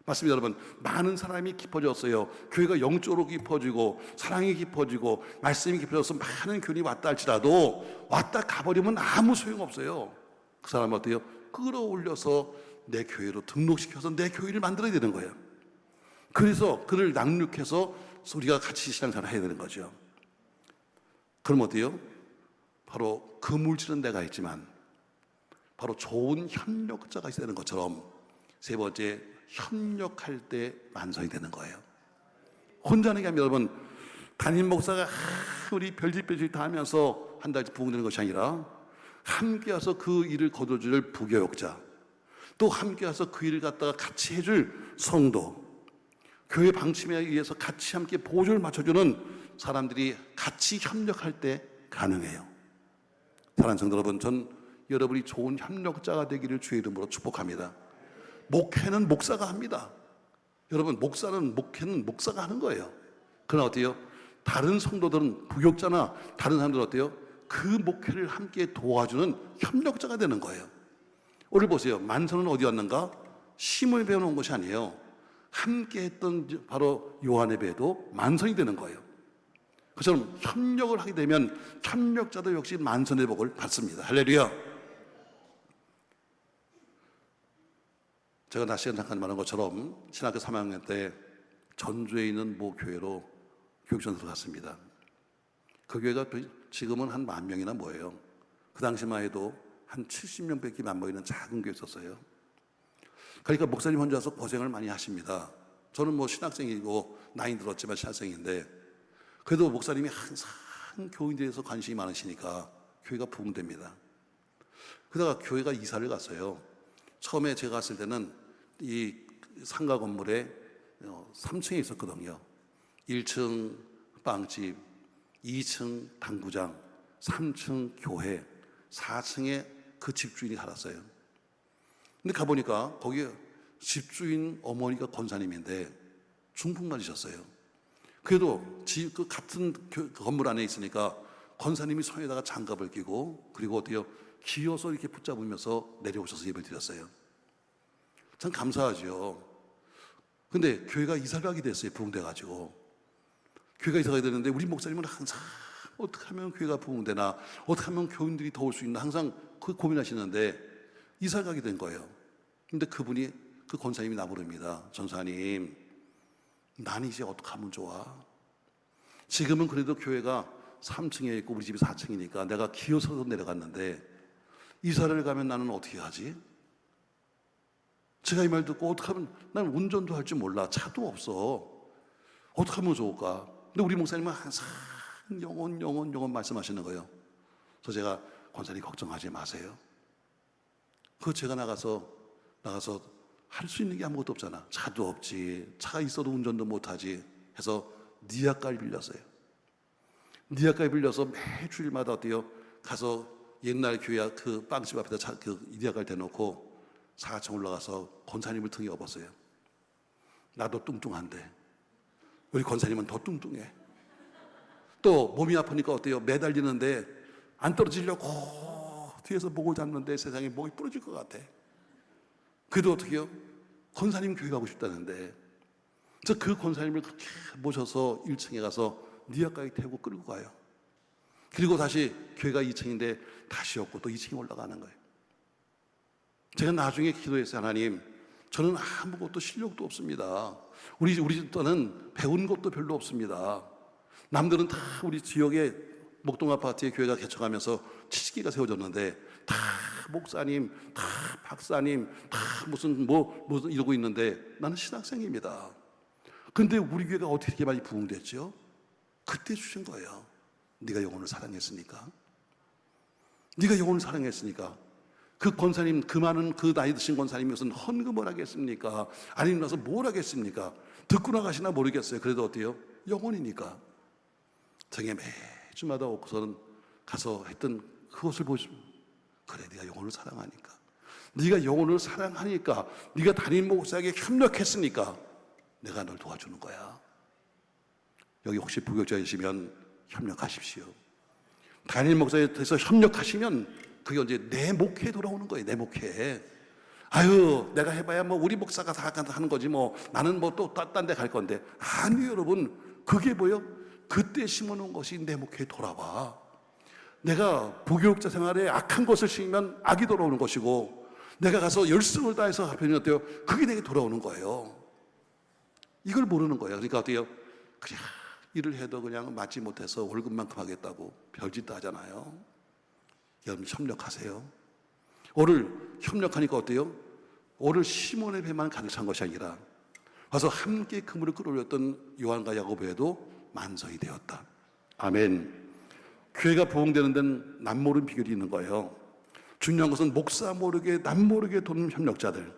맞습니다, 여러분. 많은 사람이 깊어졌어요. 교회가 영적으로 깊어지고 사랑이 깊어지고 말씀이 깊어져서 많은 교인이 왔다 할지라도 왔다 가버리면 아무 소용없어요. 그 사람은 어때요? 끌어올려서 내 교회로 등록시켜서 내 교회를 만들어야 되는 거예요. 그래서 그를 낭륙해서 우리가 같이 신앙생활을 해야 되는 거죠. 그럼 어때요? 바로 그물질은 내가 있지만 바로 좋은 협력자가 있어야 되는 것처럼 세 번째, 협력할 때 만선이 되는 거예요. 혼자 하는 게 아니라 여러분, 담임 목사가 우리 별짓 다 하면서 한 달째 부흥되는 것이 아니라 함께 와서 그 일을 거둬줄 부교역자, 또 함께 와서 그 일을 갖다가 같이 해줄 성도, 교회 방침에 의해서 같이 함께 보조를 맞춰주는 사람들이 같이 협력할 때 가능해요. 사랑하는 성도 여러분, 전 여러분이 좋은 협력자가 되기를 주의 이름으로 축복합니다. 목회는 목사가 합니다. 여러분, 목회는 목사가 하는 거예요. 그러나 어때요? 다른 성도들은 부교역자나 다른 사람들은 어때요? 그 목회를 함께 도와주는 협력자가 되는 거예요. 오늘 보세요. 만선은 어디 왔는가? 심을 배워놓은 것이 아니에요. 함께 했던 바로 요한의 배도 만선이 되는 거예요. 그처럼 협력을 하게 되면 협력자도 역시 만선의 복을 받습니다. 할렐루야. 제가 낮 시간 잠깐 말한 것처럼 신학교 3학년 때 전주에 있는 모 교회로 교육전수를 갔습니다. 그 교회가 지금은 한 10,000명이나 모여요. 그 당시만 해도 한 70명밖에 안 모이는 작은 교회였었어요. 그러니까 목사님 혼자서 고생을 많이 하십니다. 저는 뭐 신학생이고 나이 들었지만 신학생인데 그래도 목사님이 항상 교인들에 대해서 관심이 많으시니까 교회가 부흥됩니다. 그러다가 교회가 이사를 갔어요. 처음에 제가 갔을 때는 이 상가 건물에 3층에 있었거든요. 1층 빵집, 2층 당구장, 3층 교회, 4층에 그 집주인이 살았어요. 근데 가보니까 거기 집주인 어머니가 권사님인데 중풍맞으셨어요. 그래도 그 같은 건물 안에 있으니까 권사님이 손에다가 장갑을 끼고 그리고 어때요? 기어서 이렇게 붙잡으면서 내려오셔서 예배를 드렸어요. 참 감사하죠. 근데 교회가 이사를 가게 됐어요. 부흥돼가지고. 교회가 이사 가게 되는데 우리 목사님은 항상 어떻게 하면 교회가 부흥되나, 어떻게 하면 교인들이 더 올 수 있나 항상 그 고민하시는데 이사를 가게 된 거예요. 근데 그분이, 그 권사님이 나부릅니다. 전사님, 난 이제 어떻게 하면 좋아? 지금은 그래도 교회가 3층에 있고 우리 집이 4층이니까 내가 기어서도 내려갔는데 이사를 가면 나는 어떻게 하지? 제가 이 말 듣고 어떻게 하면, 난 운전도 할 줄 몰라. 차도 없어. 어떻게 하면 좋을까? 근데 우리 목사님은 항상 영원 말씀하시는 거예요. 그래서 제가 권사님 걱정하지 마세요. 그 제가 나가서 할 수 있는 게 아무것도 없잖아. 차도 없지. 차가 있어도 운전도 못하지. 해서 니아까를 빌렸어요. 니아까를 빌려서 매 주일마다 어때요? 가서 옛날 교회 그 빵집 앞에다 그 니아까를 대놓고 4층 올라가서 권사님을 등에 업었어요. 나도 뚱뚱한데 우리 권사님은 더 뚱뚱해. 또 몸이 아프니까 어때요? 매달리는데 안 떨어지려고 뒤에서 목을 잡는데 세상에 목이 부러질 것 같아. 그래도 어떻게 해요? 권사님 교회 가고 싶다는데. 그래서 그 권사님을 그렇게 모셔서 1층에 가서 니아까지 태우고 끌고 가요. 그리고 다시 교회가 2층인데 다시 없고 또 2층에 올라가는 거예요. 제가 나중에 기도했어요. 하나님, 저는 아무것도 실력도 없습니다. 우리 집도는 배운 것도 별로 없습니다. 남들은 다 우리 지역에 목동 아파트에 교회가 개척하면서 70개가 세워졌는데 다 목사님, 다 박사님, 다 무슨 이러고 있는데 나는 신학생입니다. 근데 우리 교회가 어떻게 이렇게 많이 부흥됐죠? 그때 주신 거예요. 네가 영혼을 사랑했으니까. 네가 영혼을 사랑했으니까. 그 권사님, 그 많은 그 나이 드신 권사님이 무슨 헌금을 하겠습니까? 아니면 나서 뭘 하겠습니까? 듣고 나가시나 모르겠어요. 그래도 어때요? 영혼이니까. 저게 매주마다 오고서는 가서 했던 그것을 보시면, 그래, 네가 영혼을 사랑하니까. 네가 영혼을 사랑하니까, 네가 담임 목사에게 협력했으니까 내가 널 도와주는 거야. 여기 혹시 부교자이시면 협력하십시오. 담임 목사에 대해서 협력하시면 그게 이제 내 목회에 돌아오는 거예요. 내 목회에. 아유, 내가 해봐야 뭐 우리 목사가 다 하는 거지 뭐 나는 뭐 또 딴 데 갈 건데. 아니요, 여러분. 그게 뭐요? 그때 심어놓은 것이 내 목회에 돌아와. 내가 부교육자 생활에 악한 것을 심으면 악이 돌아오는 것이고, 내가 가서 열심을 다해서 하면 어때요? 그게 내게 돌아오는 거예요. 이걸 모르는 거예요. 그러니까 어때요? 그냥 일을 해도 그냥 맞지 못해서 월급만큼 하겠다고 별짓도 하잖아요. 여러분 협력하세요. 오늘 협력하니까 어때요? 오늘 시몬의 배만 가득 찬 것이 아니라 와서 함께 그물을 끌어올렸던 요한과 야고보에도 만성이 되었다. 아멘. 교회가 부흥되는 데는 남모른 비결이 있는 거예요. 중요한 것은 목사 모르게 남 모르게 돕는 협력자들,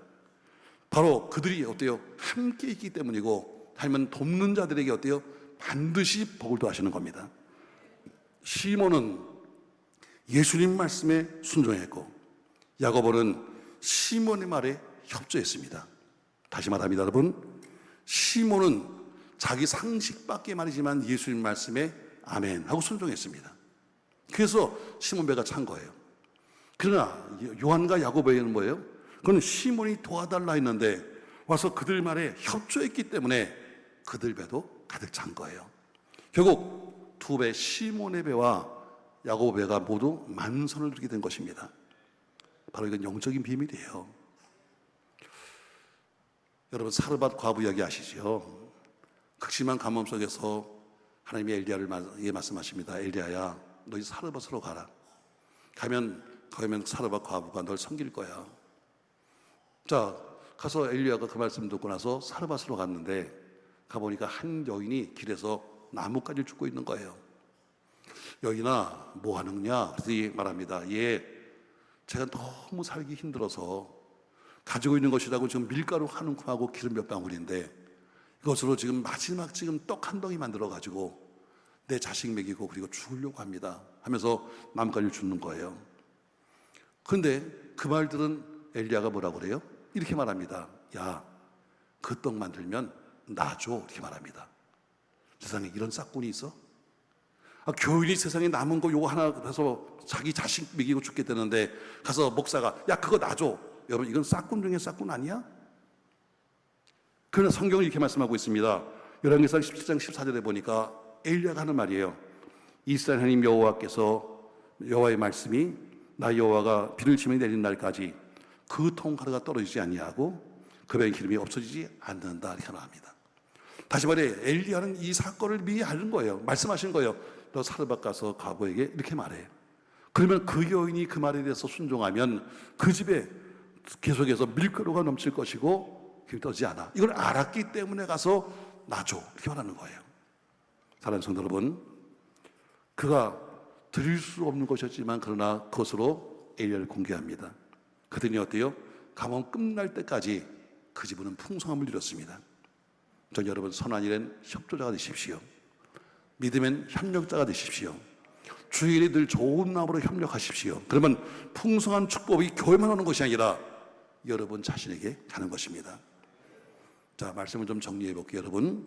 바로 그들이 어때요? 함께 있기 때문이고, 아니면 돕는 자들에게 어때요? 반드시 복을 더하시는 겁니다. 시몬은 예수님 말씀에 순종했고, 야고보는 시몬의 말에 협조했습니다. 다시 말합니다, 여러분. 시몬은 자기 상식밖에 말이지만 예수님 말씀에 아멘 하고 순종했습니다. 그래서 시몬 배가 찬 거예요. 그러나 요한과 야고보에는 뭐예요? 그건 시몬이 도와달라 했는데 와서 그들 말에 협조했기 때문에 그들 배도 가득 찬 거예요. 결국 두 배, 시몬의 배와 야고보 배가 모두 만선을 누리게 된 것입니다. 바로 이건 영적인 비밀이에요. 여러분, 사르밧 과부 이야기 아시죠? 극심한 가뭄 속에서 하나님이 엘리야를 말씀하십니다. 엘리야야, 너 이제 사르밧으로 가라. 가면 사르밧 과부가 널 섬길 거야. 자, 가서 엘리야가 그 말씀 듣고 나서 사르밧으로 갔는데 가보니까 한 여인이 길에서 나뭇가지를 줍고 있는 거예요. 여인아, 뭐 하느냐? 그래서 말합니다. 예, 제가 너무 살기 힘들어서 가지고 있는 것이라고 지금 밀가루 한 움큼하고 기름 몇 방울인데 이것으로 지금 마지막 지금 떡 한 덩이 만들어 가지고 내 자식 먹이고 그리고 죽으려고 합니다 하면서 나뭇가지를 줍는 거예요. 그런데 그 말 들은 엘리야가 뭐라고 그래요? 이렇게 말합니다. 야, 그 떡 만들면 나 줘. 이렇게 말합니다. 세상에 이런 싹군이 있어? 교인이 세상에 남은 거 요거 하나 해서 자기 자식 먹이고 죽겠다는데 가서 목사가 야 그거 나 줘. 여러분 이건 싹군 중에 싹군 아니야? 그러나 성경은 이렇게 말씀하고 있습니다. 열왕기상 17장 14절에 보니까 엘리야가 하는 말이에요. 이스라엘 하나님 여호와의 말씀이 나 여호와가 비를 치며 내리는 날까지 그 통가루가 떨어지지 아니하고 그 배에 기름이 없어지지 않는다 이렇게 말합니다. 다시 말해 엘리야는 이 사건을 미리 아는 거예요. 말씀하신 거예요. 너 사르밧 가서 과부에게 이렇게 말해. 그러면 그 여인이 그 말에 대해서 순종하면 그 집에 계속해서 밀가루가 넘칠 것이고 기름이 떨어지지 않아. 이걸 알았기 때문에 가서 놔줘 이렇게 말하는 거예요. 사랑하는 성도 여러분, 그가 드릴 수 없는 것이었지만 그러나 그것으로 엘리야를 공개합니다. 그들이 어때요? 가뭄 끝날 때까지 그 집은 풍성함을 누렸습니다. 전 여러분 선한 일엔 협조자가 되십시오. 믿음엔 협력자가 되십시오. 주일에 늘 좋은 마음으로 협력하십시오. 그러면 풍성한 축복이 교회만 오는 것이 아니라 여러분 자신에게 가는 것입니다. 자, 말씀을 좀 정리해 볼게요, 여러분.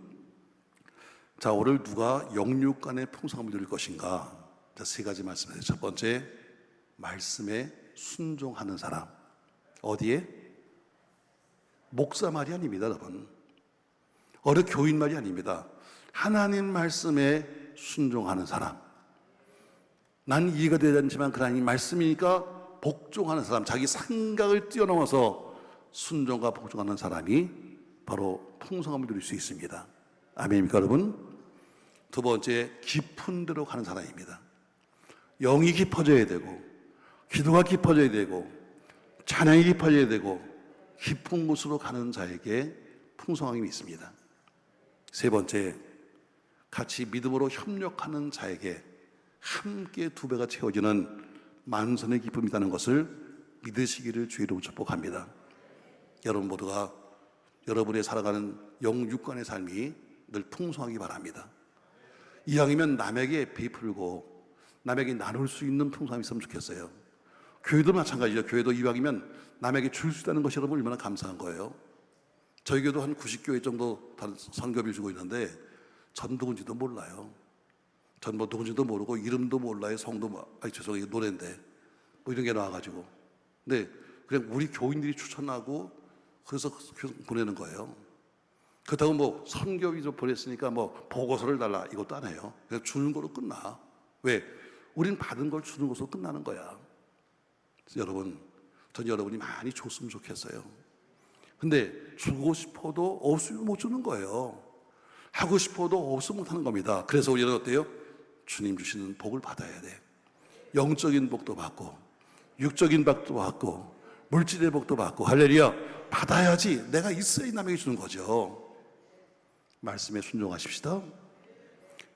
자, 오늘 누가 영육간의 풍성함을 누릴 것인가? 자, 세 가지 말씀이에요. 첫 번째, 말씀에 순종하는 사람. 어디에? 목사 말이 아닙니다, 여러분. 어느 교인 말이 아닙니다. 하나님 말씀에 순종하는 사람. 난 이해가 되지 않지만 그 하나님 말씀이니까 복종하는 사람, 자기 생각을 뛰어넘어서 순종과 복종하는 사람이 바로 풍성함을 누릴 수 있습니다. 아멘입니까, 여러분? 두 번째, 깊은 데로 가는 사람입니다. 영이 깊어져야 되고, 기도가 깊어져야 되고, 찬양이 깊어져야 되고, 깊은 곳으로 가는 자에게 풍성함이 있습니다. 세 번째, 같이 믿음으로 협력하는 자에게 함께 두 배가 채워지는 만선의 기쁨이 있다는 것을 믿으시기를 주의로 축복합니다. 여러분 모두가 여러분의 살아가는 영육간의 삶이 늘 풍성하기 바랍니다. 이왕이면 남에게 베풀고 남에게 나눌 수 있는 풍성함이 있으면 좋겠어요. 교회도 마찬가지죠. 교회도 이왕이면 남에게 줄 수 있다는 것이 여러분 얼마나 감사한 거예요. 저희 교회도 한 90교회 정도 선교비를 주고 있는데 전 누군지도 몰라요. 전 뭐 누군지도 모르고 이름도 몰라요. 성도 죄송해요, 노래인데 뭐 이런 게 나와가지고. 근데 그냥 우리 교인들이 추천하고 그래서 보내는 거예요. 그렇다고 뭐 선교비로 보냈으니까 뭐 보고서를 달라 이것도 안 해요. 그냥 주는 거로 끝나. 왜? 우린 받은 걸 주는 것으로 끝나는 거야. 여러분, 전 여러분이 많이 줬으면 좋겠어요. 근데 주고 싶어도 없으면 못 주는 거예요. 하고 싶어도 없으면 못 하는 겁니다. 그래서 우리는 어때요? 주님 주시는 복을 받아야 돼. 영적인 복도 받고 육적인 복도 받고 물질의 복도 받고 할렐루야 받아야지. 내가 있어야 남에게 주는 거죠. 말씀에 순종하십시다.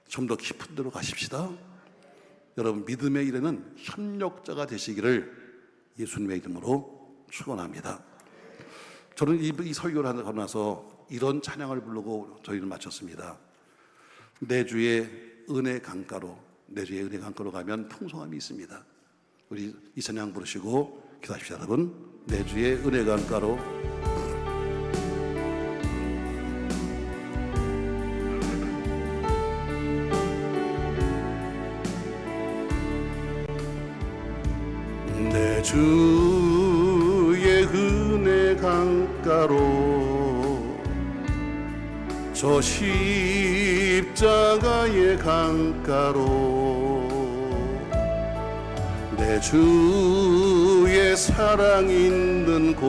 좀 더 깊은 데로 가십시다. 여러분 믿음의 일에는 협력자가 되시기를 예수님의 이름으로 축원합니다. 저는 이 설교를 하고 나서 이런 찬양을 부르고 저희는 마쳤습니다. 내 주의 은혜 강가로, 내 주의 은혜 강가로 가면 풍성함이 있습니다. 우리 이 찬양 부르시고 기도하십시오. 여러분, 내 주의 은혜 강가로. 내 주의 은혜 강가로, 저 십자가의 강가로, 내 주의 사랑 있는 곳,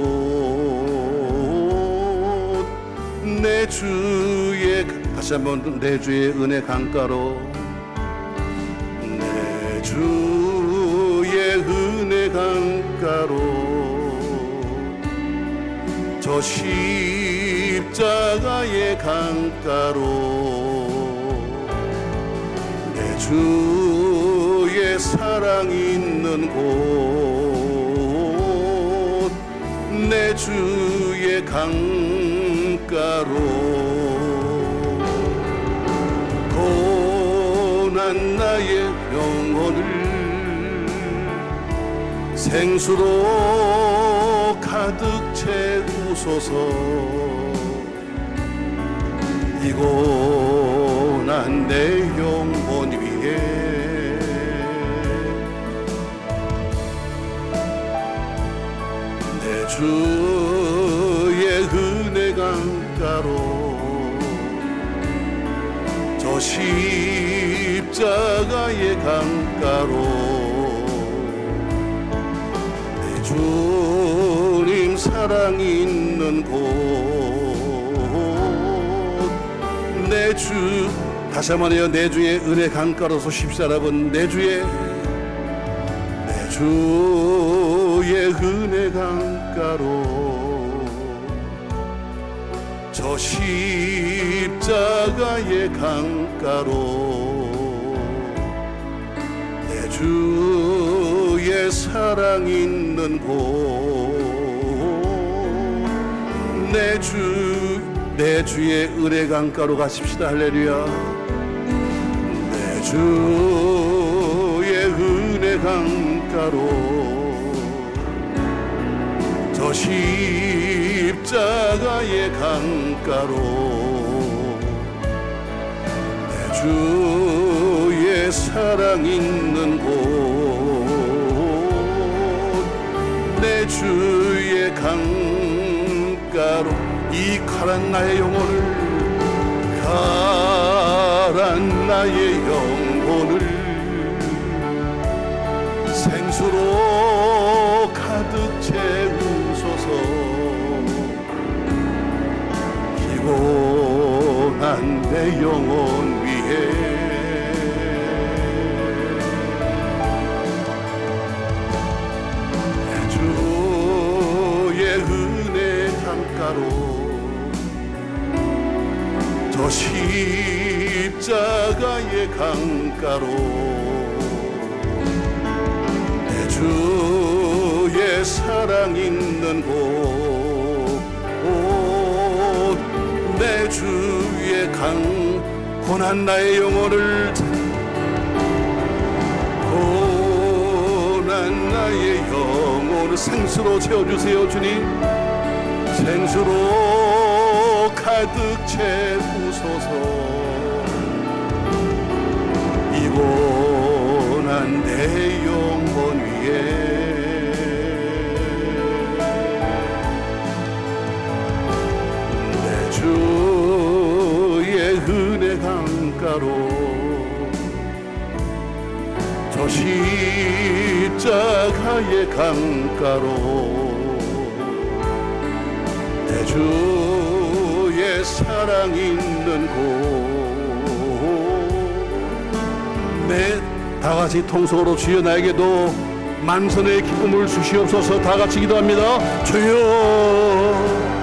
내 주의, 다시 한번, 내 주의 은혜 강가로, 내 주의 은혜 강가로, 저 십자가의 십자가의 강가로 내 주의 사랑 있는 곳, 내 주의 강가로 고난 나의 영혼을 생수로 가득 채우소서. 이 고난 내 영혼 위에 내 주의 은혜 강가로 저 십자가의 강가로 주님 사랑 있는 곳, 내 주, 다시 한번 해요. 내 주의 은혜 강가로서 십사랍은 내 주의 은혜 강가로 저 십자가의 강가로 내 주의 사랑 있는 곳, 내 주의 은혜 강가로 가십시다. 할렐루야. 내 주의 은혜 강가로 저 십자가의 강가로 내 주의 사랑 있는 곳, 내 주의 강가로 이 가란 나의 영혼을 가란 나의 영혼을 생수로 가득 채우소서. 피곤한 내 영혼 위에 저 십자가의 강가로 내 주의 사랑 있는 곳, 내 주의 고난 나의 영혼을 고난 나의 영혼을 생수로 채워주세요. 주님 생수로 가득 채우소서. 이 고난 내 영혼 위에 내 주의 은혜 강가로 저 십자가의 강가로 내 주의 사랑 있는 곳, 다 같이 통성으로 주여 나에게도 만선의 기쁨을 주시옵소서. 다 같이 기도합니다. 주여